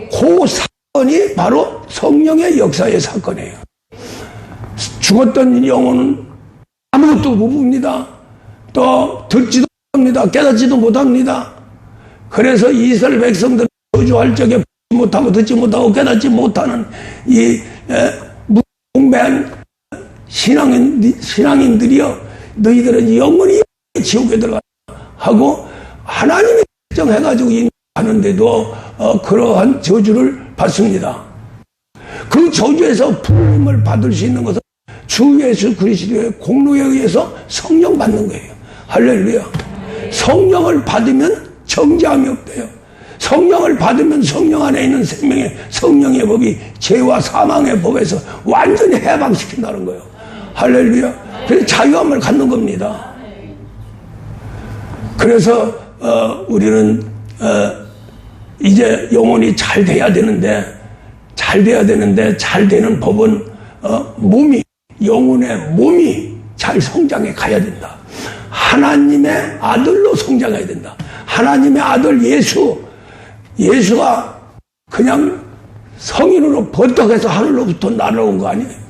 그 사건이 바로 성령의 역사의 사건이에요. 죽었던 영혼은 아무것도 못 봅니다. 또 듣지도 못합니다. 깨닫지도 못합니다. 그래서 이스라엘 백성들 저주할 적에 보지 못하고 듣지 못하고 깨닫지 못하는 이 무공배한 신앙인들이여 너희들은 영원히 지옥에 들어가 하고 하나님이 결정해가지고 인도하는데도 그러한 저주를 받습니다. 그 저주에서 부름을 받을 수 있는 것은 주 예수 그리스도의 공로에 의해서 성령 받는 거예요. 할렐루야. 성령을 받으면 정죄함이 없대요. 성령을 받으면 성령 안에 있는 생명의 성령의 법이 죄와 사망의 법에서 완전히 해방시킨다는 거예요. 할렐루야. 그래서 자유함을 갖는 겁니다. 그래서 우리는 이제 영혼이 잘 돼야 되는데 잘 되는 법은 영혼의 몸이 잘 성장해 가야 된다. 하나님의 아들로 성장해야 된다. 하나님의 아들 예수가 그냥 성인으로 버떡해서 하늘로부터 날아온 거 아니에요.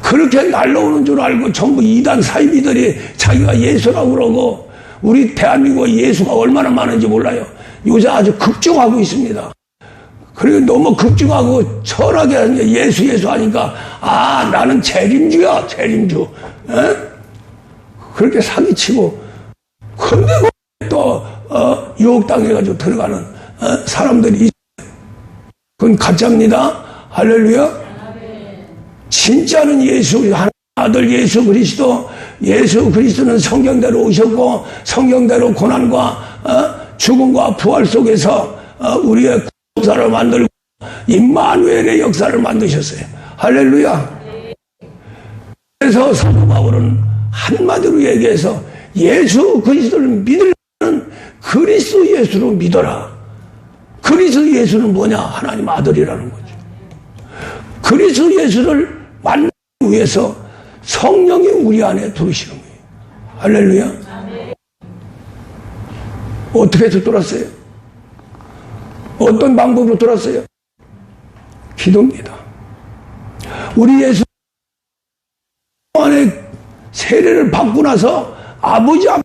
그렇게 날아오는 줄 알고 전부 이단 사이비들이 자기가 예수라고 그러고, 우리 대한민국 예수가 얼마나 많은지 몰라요. 요새 아주 급증하고 있습니다. 그리고 너무 급증하고 철학에 예수 하니까 나는 재림주야, 재림주. 에? 그렇게 사기치고, 근데 또 유혹당해가지고 들어가는 사람들이 있어요. 그건 가짜입니다. 할렐루야. 진짜는 아들 예수 그리스도는 성경대로 오셨고 성경대로 고난과 죽음과 부활 속에서 우리의 구원사를 만들고 임마누엘의 역사를 만드셨어요. 할렐루야. 그래서 사도 바울은 한마디로 얘기해서 예수 그리스도를 믿으려면 그리스도 예수로 믿어라. 그리스도 예수는 뭐냐? 하나님 아들이라는 거죠. 그리스도 예수를 만나기 위해서 성령이 우리 안에 들어오시는 거예요. 할렐루야. 어떻게 해서 들어왔어요? 어떤 방법으로 들어왔어요? 기도입니다. 우리 예수 안에 세례를 받고 나서 아버지 앞에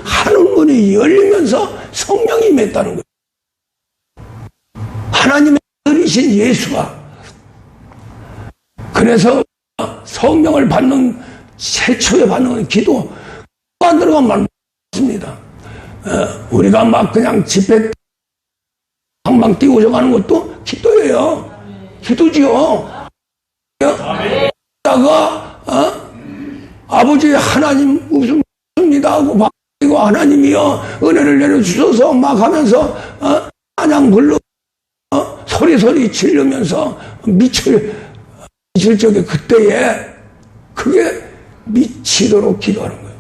하늘문이 열리면서 성령이 맺다는 거예요. 하나님의 아들이신 예수가. 그래서 성령을 받는 최초에 받는 기도 안 들어가면 맞습니다. 우리가 막 그냥 집회 방방 뛰고 저가는 것도 기도예요. 기도지요. 다가 아버지 하나님 웃습니다 하고 받고 하나님이여 은혜를 내려주셔서 막 하면서 찬양 불러 소리 지르면서 미칠 적에 그때에 그게 미치도록 기도하는 거예요.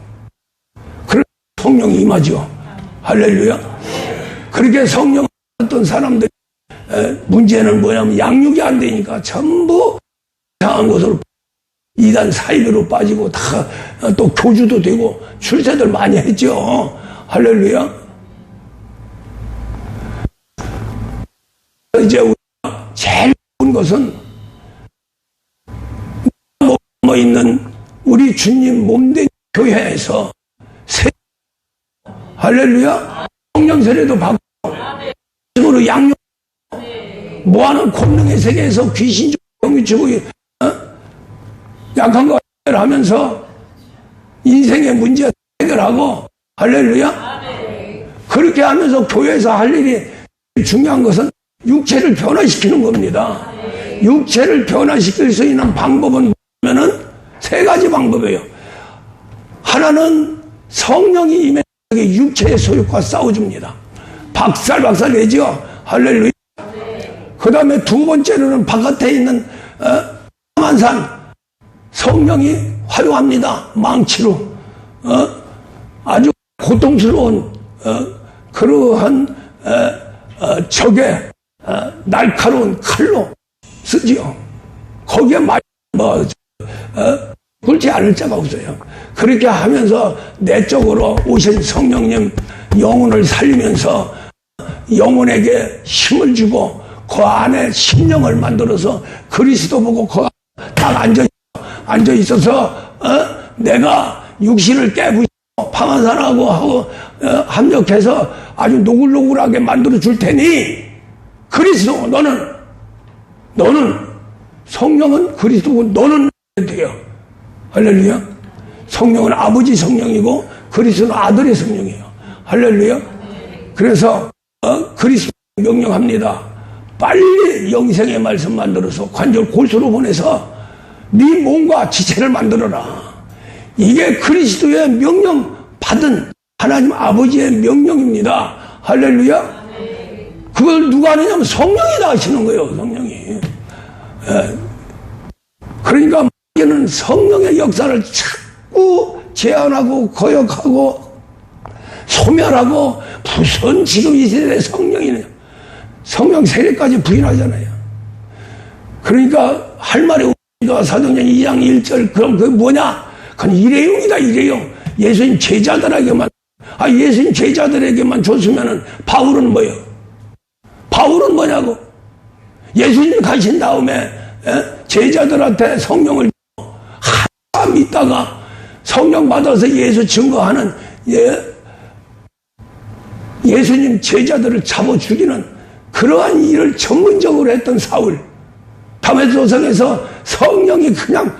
그래서 성령이 임하죠. 할렐루야. 그렇게 성령 어떤 사람들 문제는 뭐냐면 양육이 안 되니까 전부 이상한 곳으로 이단 사이비로 빠지고 다 또 교주도 되고 출세들 많이 했죠. 할렐루야. 이제 우리가 제일 좋은 것은 있는 우리 주님 몸된 교회에서 할렐루야. 성령 세례도 받고 으로 양육 뭐하는 권능의 세계에서 귀신 병이 주고 약한 거 해결하면서 인생의 문제 해결하고 할렐루야. 그렇게 하면서 교회에서 할 일이 중요한 것은 육체를 변화시키는 겁니다. 육체를 변화시킬 수 있는 방법은 뭐냐면은 세 가지 방법이에요. 하나는 성령이 임해 육체의 소욕과 싸워줍니다. 박살 내죠. 할렐루야. 그 다음에 두 번째로는 바깥에 있는 만산 성령이 활용합니다. 망치로 아주 고통스러운 그러한 적의 날카로운 칼로 쓰지요. 거기에 굴지 않을 자가 없어요. 그렇게 하면서 내적으로 오신 성령님 영혼을 살리면서 영혼에게 힘을 주고 그 안에 심령을 만들어서 그리스도 보고 그 딱 앉아 있어서 내가 육신을 깨부시고 방한산하고 하고 합력해서 아주 노글노글하게 만들어 줄 테니 그리스도 너는 성령은 그리스도고 너는 돼요. 할렐루야. 성령은 아버지 성령이고 그리스도는 아들의 성령이에요. 할렐루야. 그래서 그리스도 명령합니다. 빨리 영생의 말씀 만들어서 관절 골수로 보내서 네 몸과 지체를 만들어라. 이게 그리스도의 명령 받은 하나님 아버지의 명령입니다. 할렐루야. 그걸 누가 하느냐면 성령이 다 하시는 거예요. 성령이. 그러니까 이제는 성령의 역사를 자꾸 제한하고 거역하고 소멸하고 무슨 지금 이 세대의 성령이냐. 성령 세례까지 부인하잖아요. 그러니까 할 말이 없으니까 사도행전 2장 1절 그럼 그게 뭐냐? 그건 일회용이다. 일회용. 예수님 제자들에게만 예수님 제자들에게만 줬으면은 바울은 뭐예요? 바울은 뭐냐고? 예수님 가신 다음에 제자들한테 성령을 한참 있다가 성령 받아서 예수 증거하는 예수님 제자들을 잡아 죽이는 그러한 일을 전문적으로 했던 사울. 다메섹에서 성령이 그냥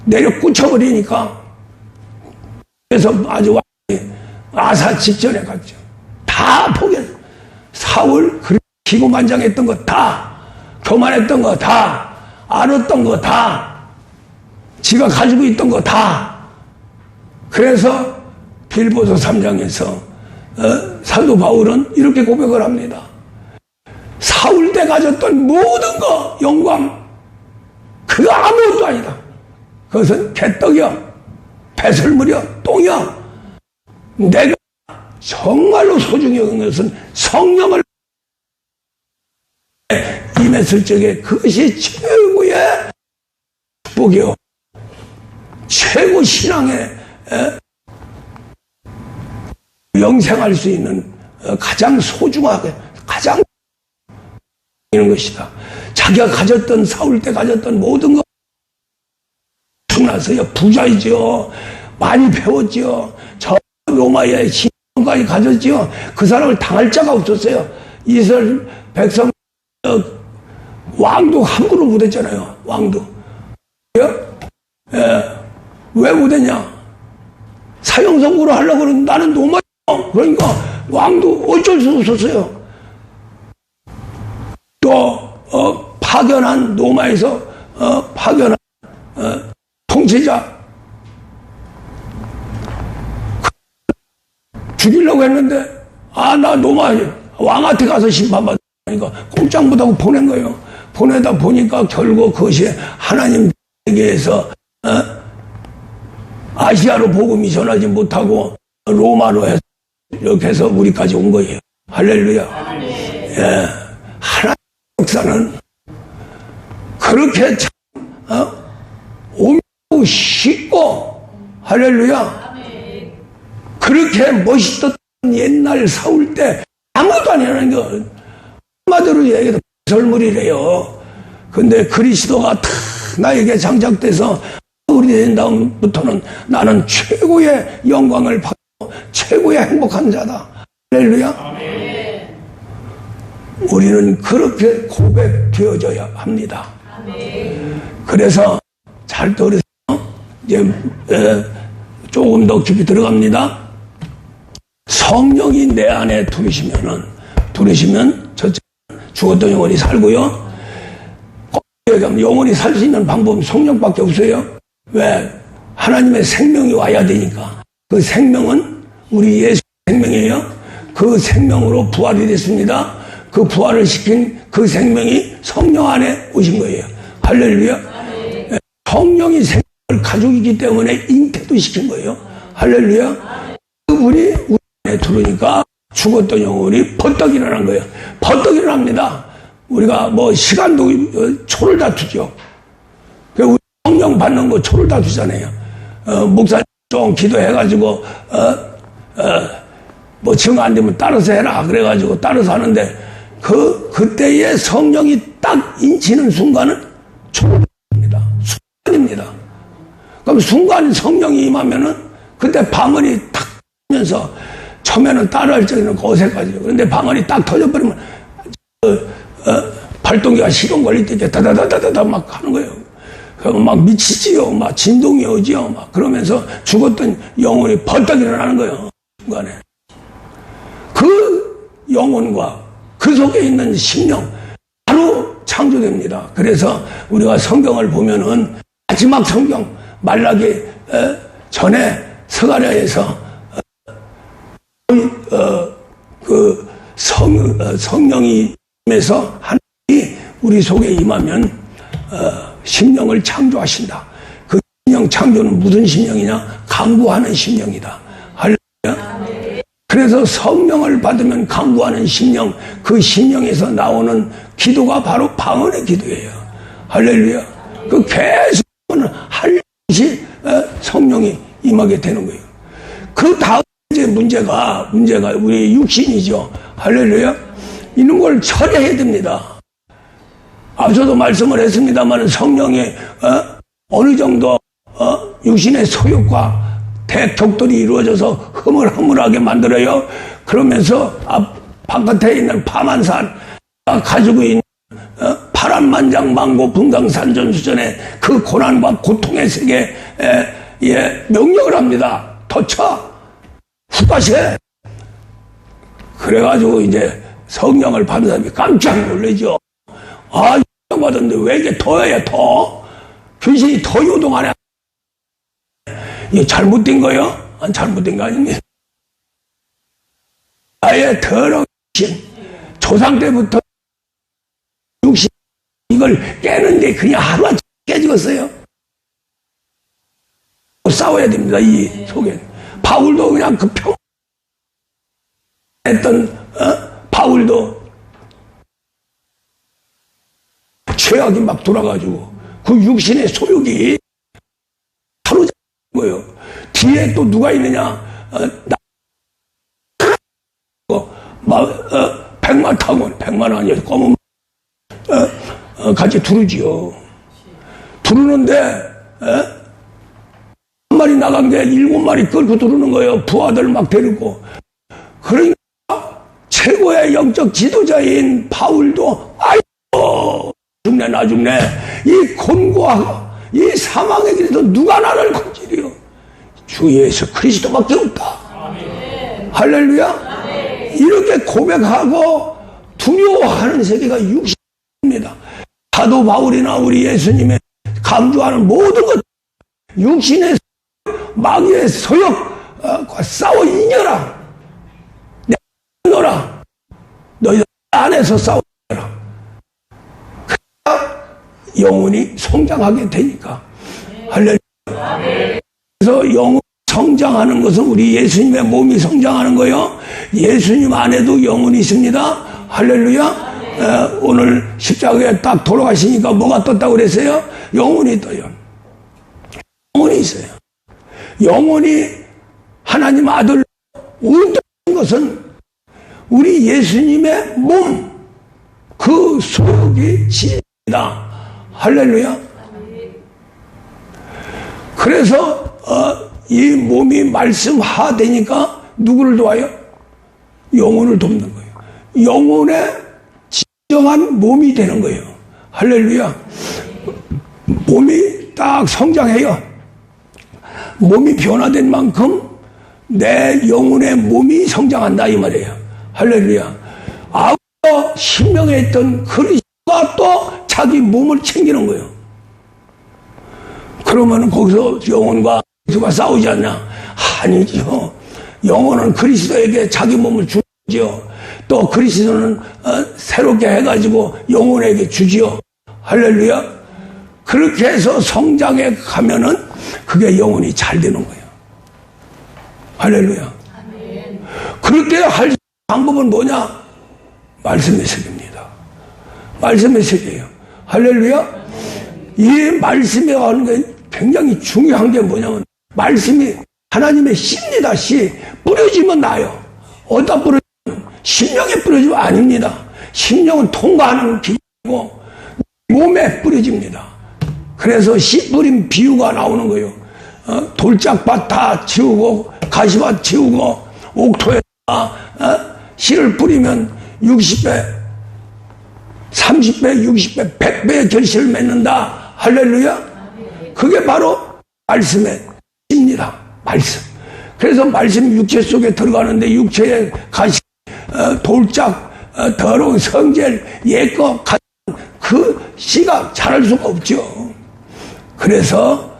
내려 꽂혀버리니까 그래서 아주 아사 직전에 갔죠. 다 포기했어. 사울 기고만장했던 거 다, 교만했던 거 다, 알았던 거 다, 지가 가지고 있던 거 다. 그래서 빌보서 3장에서 사도 바울은 이렇게 고백을 합니다. 사울 때 가졌던 모든 거 영광 그거 아무것도 아니다. 그것은 개떡이야, 배설물이야, 똥이야. 내가 정말로 소중히 여긴 것은 성령을 임했을 적에 그것이 최고의 축복이요, 최고 신앙의 영생할 수 있는 가장 소중하게 가장 있는 것이다. 자기가 가졌던 사울 때 가졌던 모든 것 나서요 부자이죠. 많이 배웠죠. 저 로마의 신까지 가졌죠. 그 사람을 당할 자가 없었어요. 이스라엘 백성 왕도 함부로 못했잖아요. 왕도 왜 못했냐? 사형선고를 하려고 그러는데 나는 로마 그러니까 왕도 어쩔 수 없었어요. 또 파견한 로마에서 파견한 통치자 죽이려고 했는데 나 로마 왕한테 가서 심판받으니까 꼼짝 못하고 보낸 거예요. 보내다 보니까 결국 그것이 하나님 세계에서 아시아로 복음이 전하지 못하고 로마로 해서 이렇게 해서 우리까지 온 거예요. 할렐루야. 예. 하나님 역사는 그렇게 참 오묘하고 쉽고 할렐루야. 그렇게 멋있었던 옛날 사울 때 아무것도 아니라는 거 한마디로 얘기해도 설물이래요. 근데 그리스도가 탁 나에게 장착돼서 사울이 된 다음부터는 나는 최고의 영광을 받고 최고의 행복한 자다. 할렐루야. 우리는 그렇게 고백되어져야 합니다. 그래서 잘 들으세요. 이제 조금 더 깊이 들어갑니다. 성령이 내 안에 들으시면 저쪽 죽었던 영혼이 살고요. 영혼이 살 수 있는 방법은 성령밖에 없어요. 왜? 하나님의 생명이 와야 되니까. 그 생명은 우리 예수 생명이에요. 그 생명으로 부활이 됐습니다. 그 부활을 시킨 그 생명이 성령 안에 오신 거예요. 할렐루야. 성령이 생명을 가지고 있기 때문에 잉태도 시킨 거예요. 할렐루야. 그분이 우리 안에 들어오니까 죽었던 영혼이 버떡 일어난 거예요. 버떡 일어납니다. 우리가 뭐 시간도 초를 다투죠. 우리 성령 받는 거 초를 다투잖아요. 목사님 좀 기도해가지고 뭐 증거 안 되면 따라서 해라 그래가지고 따라서 하는데 그때의 성령이 딱 인치는 순간은 초입니다. 순간입니다. 그럼 순간 성령이 임하면은 그때 방언이 탁 터면서 처음에는 따라할 적에는 어색하죠. 그런데 방언이 딱 터져버리면 발동기가 시동 걸릴 때 다다다다다 막 하는 거예요. 그러면 막 미치지요. 막 진동이 오지요. 막 그러면서 죽었던 영혼이 벌떡 일어나는 거예요. 순간에. 그 영혼과 그 속에 있는 심령 바로 창조됩니다. 그래서 우리가 성경을 보면은 마지막 성경 말라기 전에 스가랴에서 그 성령이 임해서 하나님이 우리 속에 임하면 심령을 창조하신다. 그 심령 창조는 무슨 심령이냐? 강구하는 심령이다. 할렐루야. 그래서 성령을 받으면 강구하는 심령, 그 심령에서 나오는 기도가 바로 방언의 기도예요. 할렐루야. 그 계속 할시 성령이 임하게 되는 거예요. 그 다음 이제 문제가 우리 육신이죠. 할렐루야. 이런 걸 처리해야 됩니다. 앞서도 말씀을 했습니다만 성령이 어느 정도 육신의 소욕과 대격돌이 이루어져서 흐물흐물하게 만들어요. 그러면서 바깥에 있는 파만산 가지고 있는 파란만장망고 분강산전수전의 그 고난과 고통의 세계에 명령을 합니다. 덧쳐 후가시에. 그래가지고 이제 성령을 받은 사람이 깜짝 놀라죠. 아, 받았는데 왜 이게 더해야 더? 귀신이 더 요동하네. 이게 잘못된 거예요? 안 잘못된 거 아닙니까? 아예 더러운 귀신. 조상 때부터 육신 이걸 깨는데 그냥 하루아침에 깨지겠어요? 싸워야 됩니다. 이 속에. 바울도 그냥 그 했던 바울도 죄악이 막 돌아가지고 그 육신의 소욕이 사로잡는 거예요. 뒤에 또 누가 있느냐? 백마 타고, 백마는 아니어서 검은 같이 두르지요. 두르는데 한 마리 나간 게 7마리 끌고 두르는 거예요. 부하들 막 데리고. 그러니까 최고의 영적 지도자인 바울도 아이고 죽네 나 죽네. 이 곤고하고 이 사망의 길에서 누가 나를 건지리요. 주 예수 그리스도밖에 없다. 아멘. 할렐루야. 아멘. 이렇게 고백하고 두려워하는 세계가 육신입니다. 사도 바울이나 우리 예수님의 강조하는 모든 것 육신의 마귀의 소욕과 싸워 이겨라. 너라. 너희들 안에서 싸워라. 그래야 영혼이 성장하게 되니까. 할렐루야. 그래서 영혼 성장하는 것은 우리 예수님의 몸이 성장하는 거예요. 예수님 안에도 영혼이 있습니다. 할렐루야. 오늘 십자가에 딱 돌아가시니까 뭐가 떴다고 그랬어요? 영혼이 떠요. 영혼이 있어요. 영혼이 하나님 아들 온다는 것은 우리 예수님의 몸, 그 소욕이 지입니다. 할렐루야. 그래서 이 몸이 말씀하되니까 누구를 도와요? 영혼을 돕는 거예요. 영혼의 진정한 몸이 되는 거예요. 할렐루야. 몸이 딱 성장해요. 몸이 변화된 만큼 내 영혼의 몸이 성장한다 이 말이에요. 할렐루야. 아버지 신명에 있던 그리스도가 또 자기 몸을 챙기는 거예요. 그러면 거기서 영혼과 그리스도가 싸우지 않냐? 아니죠. 영혼은 그리스도에게 자기 몸을 주지요. 또 그리스도는 새롭게 해가지고 영혼에게 주지요. 할렐루야. 그렇게 해서 성장해 가면은 그게 영혼이 잘 되는 거예요. 할렐루야. 그렇게 할 방법은 뭐냐? 말씀의 세계입니다. 말씀의 세계예요. 할렐루야. 이 말씀에 하는 게 굉장히 중요한 게 뭐냐면 말씀이 하나님의 씨입니다. 씨. 뿌려지면 나요. 어디다 뿌려지면? 심령에 뿌려지면 아닙니다. 심령은 통과하는 길이고 몸에 뿌려집니다. 그래서 씨 뿌린 비유가 나오는 거예요. 돌짝밭 다 치우고 가시밭 치우고 옥토에 씨를 뿌리면 60배 30배, 60배, 100배의 결실을 맺는다. 할렐루야. 그게 바로 말씀의 입니다. 말씀. 그래서 말씀이 육체 속에 들어가는데 육체의 가시, 돌짝, 더러운 성질, 옛것 같은 그 씨가 자랄 수가 없죠. 그래서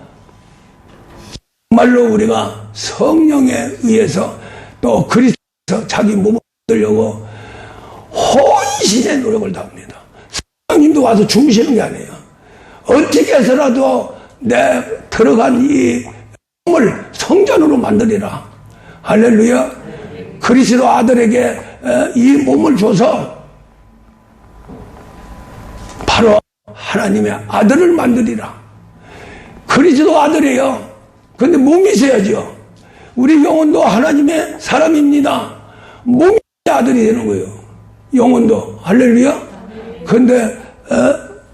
정말로 우리가 성령에 의해서 또 그리스도에서 자기 몸을 얻으려고 혼신의 노력을 다합니다. 성령님도 와서 주무시는 게 아니에요. 어떻게 해서라도 내 들어간 이 몸을 성전으로 만들리라. 할렐루야. 그리스도 아들에게 이 몸을 줘서 바로 하나님의 아들을 만들리라. 그리스도 아들이에요. 근데 몸이 있어야죠. 우리 영혼도 하나님의 사람입니다. 몸이 아들이 되는 거예요. 영혼도. 할렐루야. 근데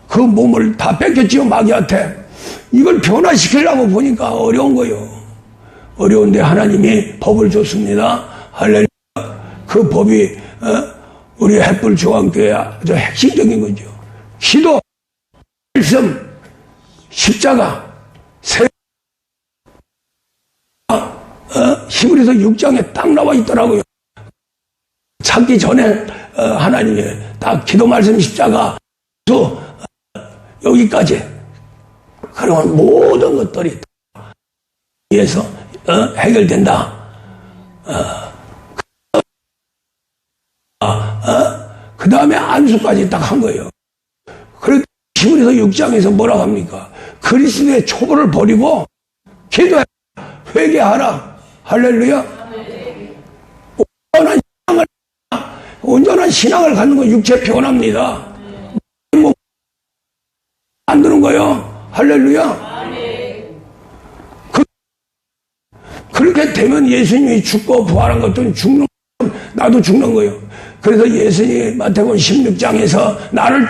그 몸을 다 뺏겼지요, 마귀한테. 이걸 변화시키려고 보니까 어려운 거예요. 어려운데 하나님이 법을 줬습니다. 할렐루야. 그 법이 우리 햇불 조항교회 아주 핵심적인 거죠. 기도, 말씀, 십자가, 히브리서 6장에 딱 나와 있더라고요. 찾기 전에 하나님이 딱 기도, 말씀, 십자가 또 여기까지. 그러면 모든 것들이 위해서 해결된다. 그 다음에 안수까지 딱 한 거예요. 그래도 히브리서 6장에서 뭐라고 합니까? 그리스도의 초보를 버리고 기도해, 회개하라. 할렐루야. 온전한 신앙을 갖는 건 육체 피곤합니다. 뭐 만드는 거요. 할렐루야. 그렇게 되면 예수님이 죽고 부활한 것도 죽는 거, 나도 죽는 거예요. 그래서 예수님이 마태복음 16장에서 나를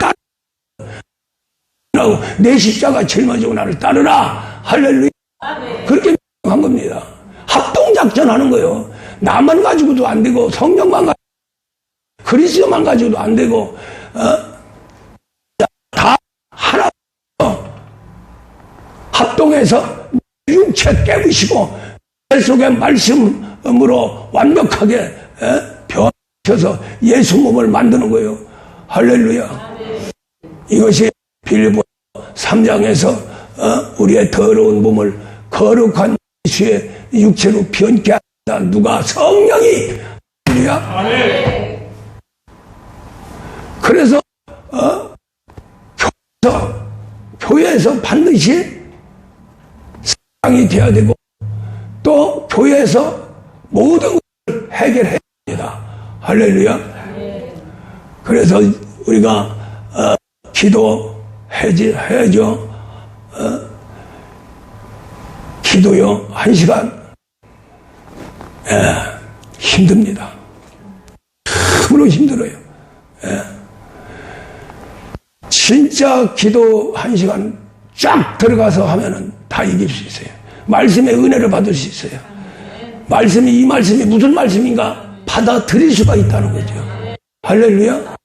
따르라고 내 십자가 짊어지고 나를 따르라. 할렐루야. 그렇게 한 겁니다. 합동작전 하는 거예요. 나만 가지고도 안 되고 성령만 가지고 그리스도만 가지고도 안 되고 다 하나 합동해서 육체 깨우시고 내 속에 말씀으로 완벽하게 변화시켜서 예수 몸을 만드는 거예요. 할렐루야. 이것이 빌립보 3장에서 우리의 더러운 몸을 거룩한 예수의 육체로 변케 한다. 누가? 성령이. 할렐루야. 그래서 교회에서 반드시 사랑이 돼야 되고 또 교회에서 모든 것을 해결해야 됩니다. 할렐루야. 그래서 우리가 기도해야죠. 기도요 1시간 힘듭니다. 참으로 힘들어요. 진짜 기도 1시간 쫙 들어가서 하면은 다 이길 수 있어요. 말씀의 은혜를 받을 수 있어요. 이 말씀이 무슨 말씀인가 받아들일 수가 있다는 거죠. 할렐루야.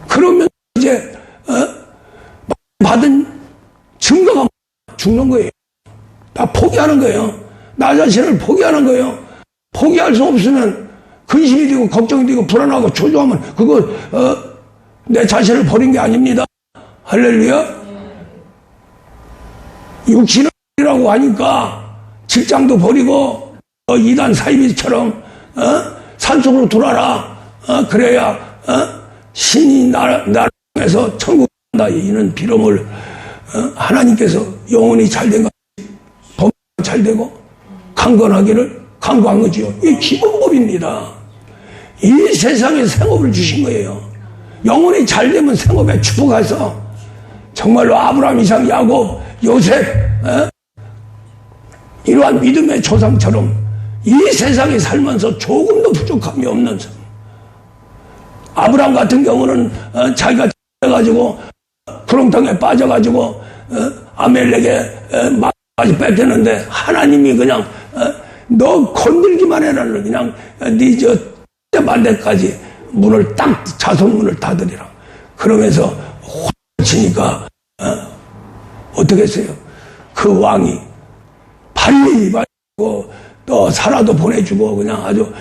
그러면 이제 받은 증거가 죽는 거예요. 다 포기하는 거예요. 나 자신을 포기하는 거예요. 포기할 수 없으면 근심이 되고 걱정이 되고 불안하고 초조하면 그거 내 자신을 버린 게 아닙니다. 할렐루야. 육신이라고 하니까 직장도 버리고 이단 사이비처럼 산속으로 들어와라. 그래야 신이 나라에서 천국 간다. 이는 비름을 하나님께서 영혼이 잘된 것 범 잘되고 강건하기를 강구한 거지요. 이 기본법입니다. 이 세상에 생업을 주신 거예요. 영혼이 잘되면 생업에 축복해서 정말로 아브라함, 이삭, 야곱, 요셉 이러한 믿음의 조상처럼 이 세상에 살면서 조금도 부족함이 없는 삶. 아브라함 같은 경우는 자기가 해가지고 구렁텅에 빠져가지고 아멜렉에 마까지 뺏겼는데 하나님이 그냥 너 건들기만 해라. 그냥 네 저 반대까지 문을 딱 자손문을 닫으리라. 그러면서 홀 치니까 어떻게 했어요? 그 왕이 빨리 또 살아도 보내주고 그냥 아주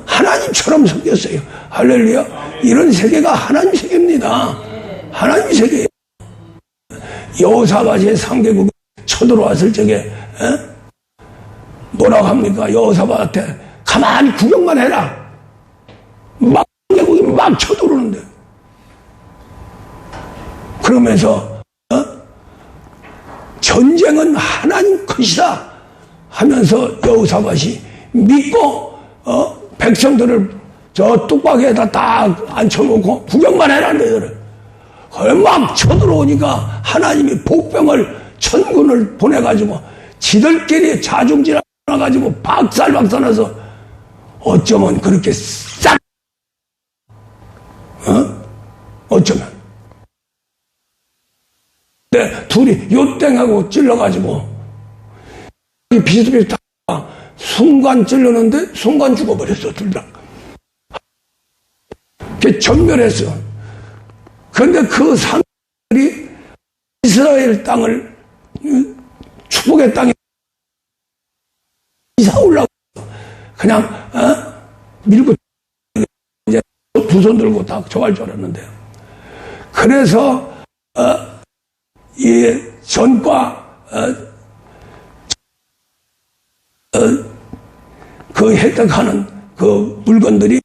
하나님처럼 섬겼어요. 할렐루야. 이런 세계가 하나님 세계입니다. 하나님 세계예요. 여호사밧이 상계국에 쳐들어왔을 적에 뭐라고 합니까? 여호사밧한테 가만히 구경만 해라. 막 상계국이 막 쳐들어오는데 그러면서 전쟁은 하나님 것이다 하면서 여호사밧이 믿고 백성들을 저 뚝박이에다 딱 앉혀놓고 구경만 해라는 거예요. 막 쳐들어오니까 하나님이 복병을 천군을 보내가지고 지들끼리 자중질환해가지고 박살나서 어쩌면 그렇게 싹 어쩌면 둘이 요땡하고 찔러가지고 비슷비슷하다 순간 찔렀는데 순간 죽어버렸어. 둘 다 전멸했어. 그런데 그 상들이 이스라엘 땅을 축복의 땅에 이사 올라고 그냥 밀고 이제 두 손 들고 딱 좋아할 줄 알았는데요. 그래서 이 전과 그 혜택하는 그 물건들이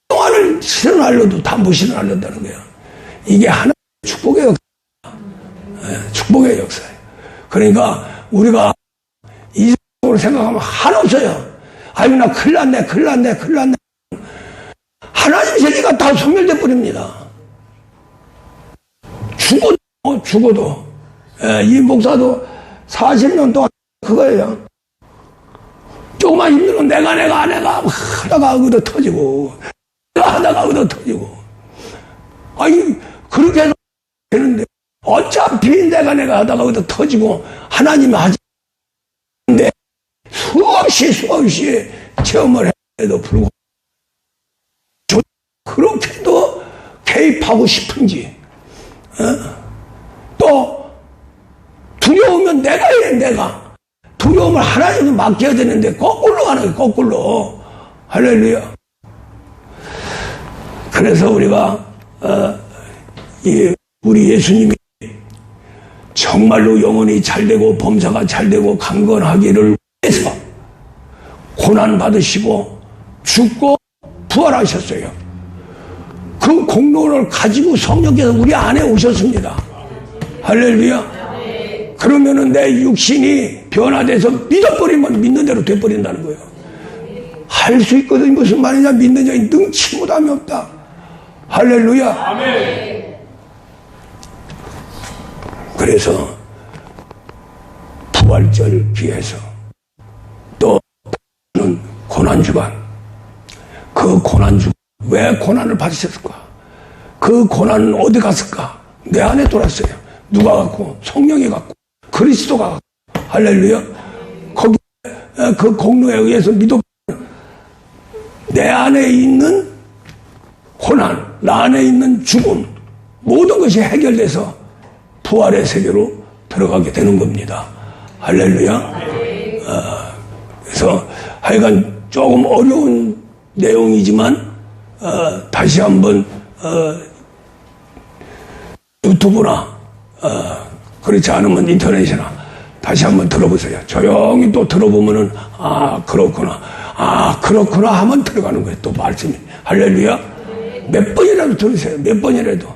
한동안을 실현하려도 다 못 실현하려다는 거예요. 이게 하나의 축복의 역사예요. 축복의 역사예요. 그러니까 우리가 이성으로 생각하면 한없어요. 아이고 나 큰일 났네. 하나님 세계가 다 소멸돼 버립니다. 죽어도 이 목사도 40년 동안 그거예요. 조금만 힘들면 내가 하다가 얻어 터지고 아니 그렇게 해서 되는데 어차피 내가 하다가 얻어 터지고 하나님이 하지 않는데 수없이 체험을 해도 불구하고 그렇게도 개입하고 싶은지 또 두려우면 내가 두려움을 하나님께 맡겨야 되는데 거꾸로 가는 거예요. 거꾸로. 할렐루야. 그래서 우리가 우리 예수님이 정말로 영혼이 잘되고 범사가 잘되고 강건하기를 위해서 고난 받으시고 죽고 부활하셨어요. 그 공로를 가지고 성령께서 우리 안에 오셨습니다. 할렐루야. 그러면은 내 육신이 변화돼서 믿어버리면 믿는 대로 돼버린다는 거예요. 할 수 있거든. 무슨 말이냐? 믿는 자에 능치 못함이 없다. 할렐루야. 아멘. 그래서 부활절 기해서 또 고난주간 그 고난주간 왜 고난을 받으셨을까? 그 고난은 어디 갔을까? 내 안에 돌았어요. 누가 갖고? 성령이 갖고 그리스도가 할렐루야. 거기 그 공로에 의해서 내 안에 있는 고난, 나 안에 있는 죽음 모든 것이 해결돼서 부활의 세계로 들어가게 되는 겁니다. 할렐루야. 그래서 하여간 조금 어려운 내용이지만 다시 한번 유튜브나 그렇지 않으면 인터넷이나 다시 한번 들어보세요. 조용히 또 들어보면은 그렇구나 하면 들어가는 거예요. 또 말씀이. 할렐루야. 몇 번이라도 들으세요. 몇 번이라도.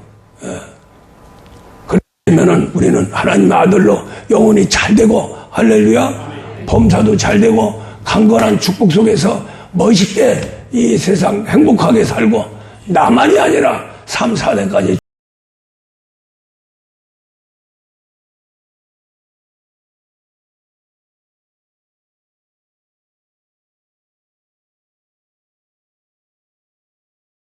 그러면은 우리는 하나님의 아들로 영혼이 잘되고 할렐루야. 범사도 잘되고 강건한 축복 속에서 멋있게 이 세상 행복하게 살고 나만이 아니라 3, 4대까지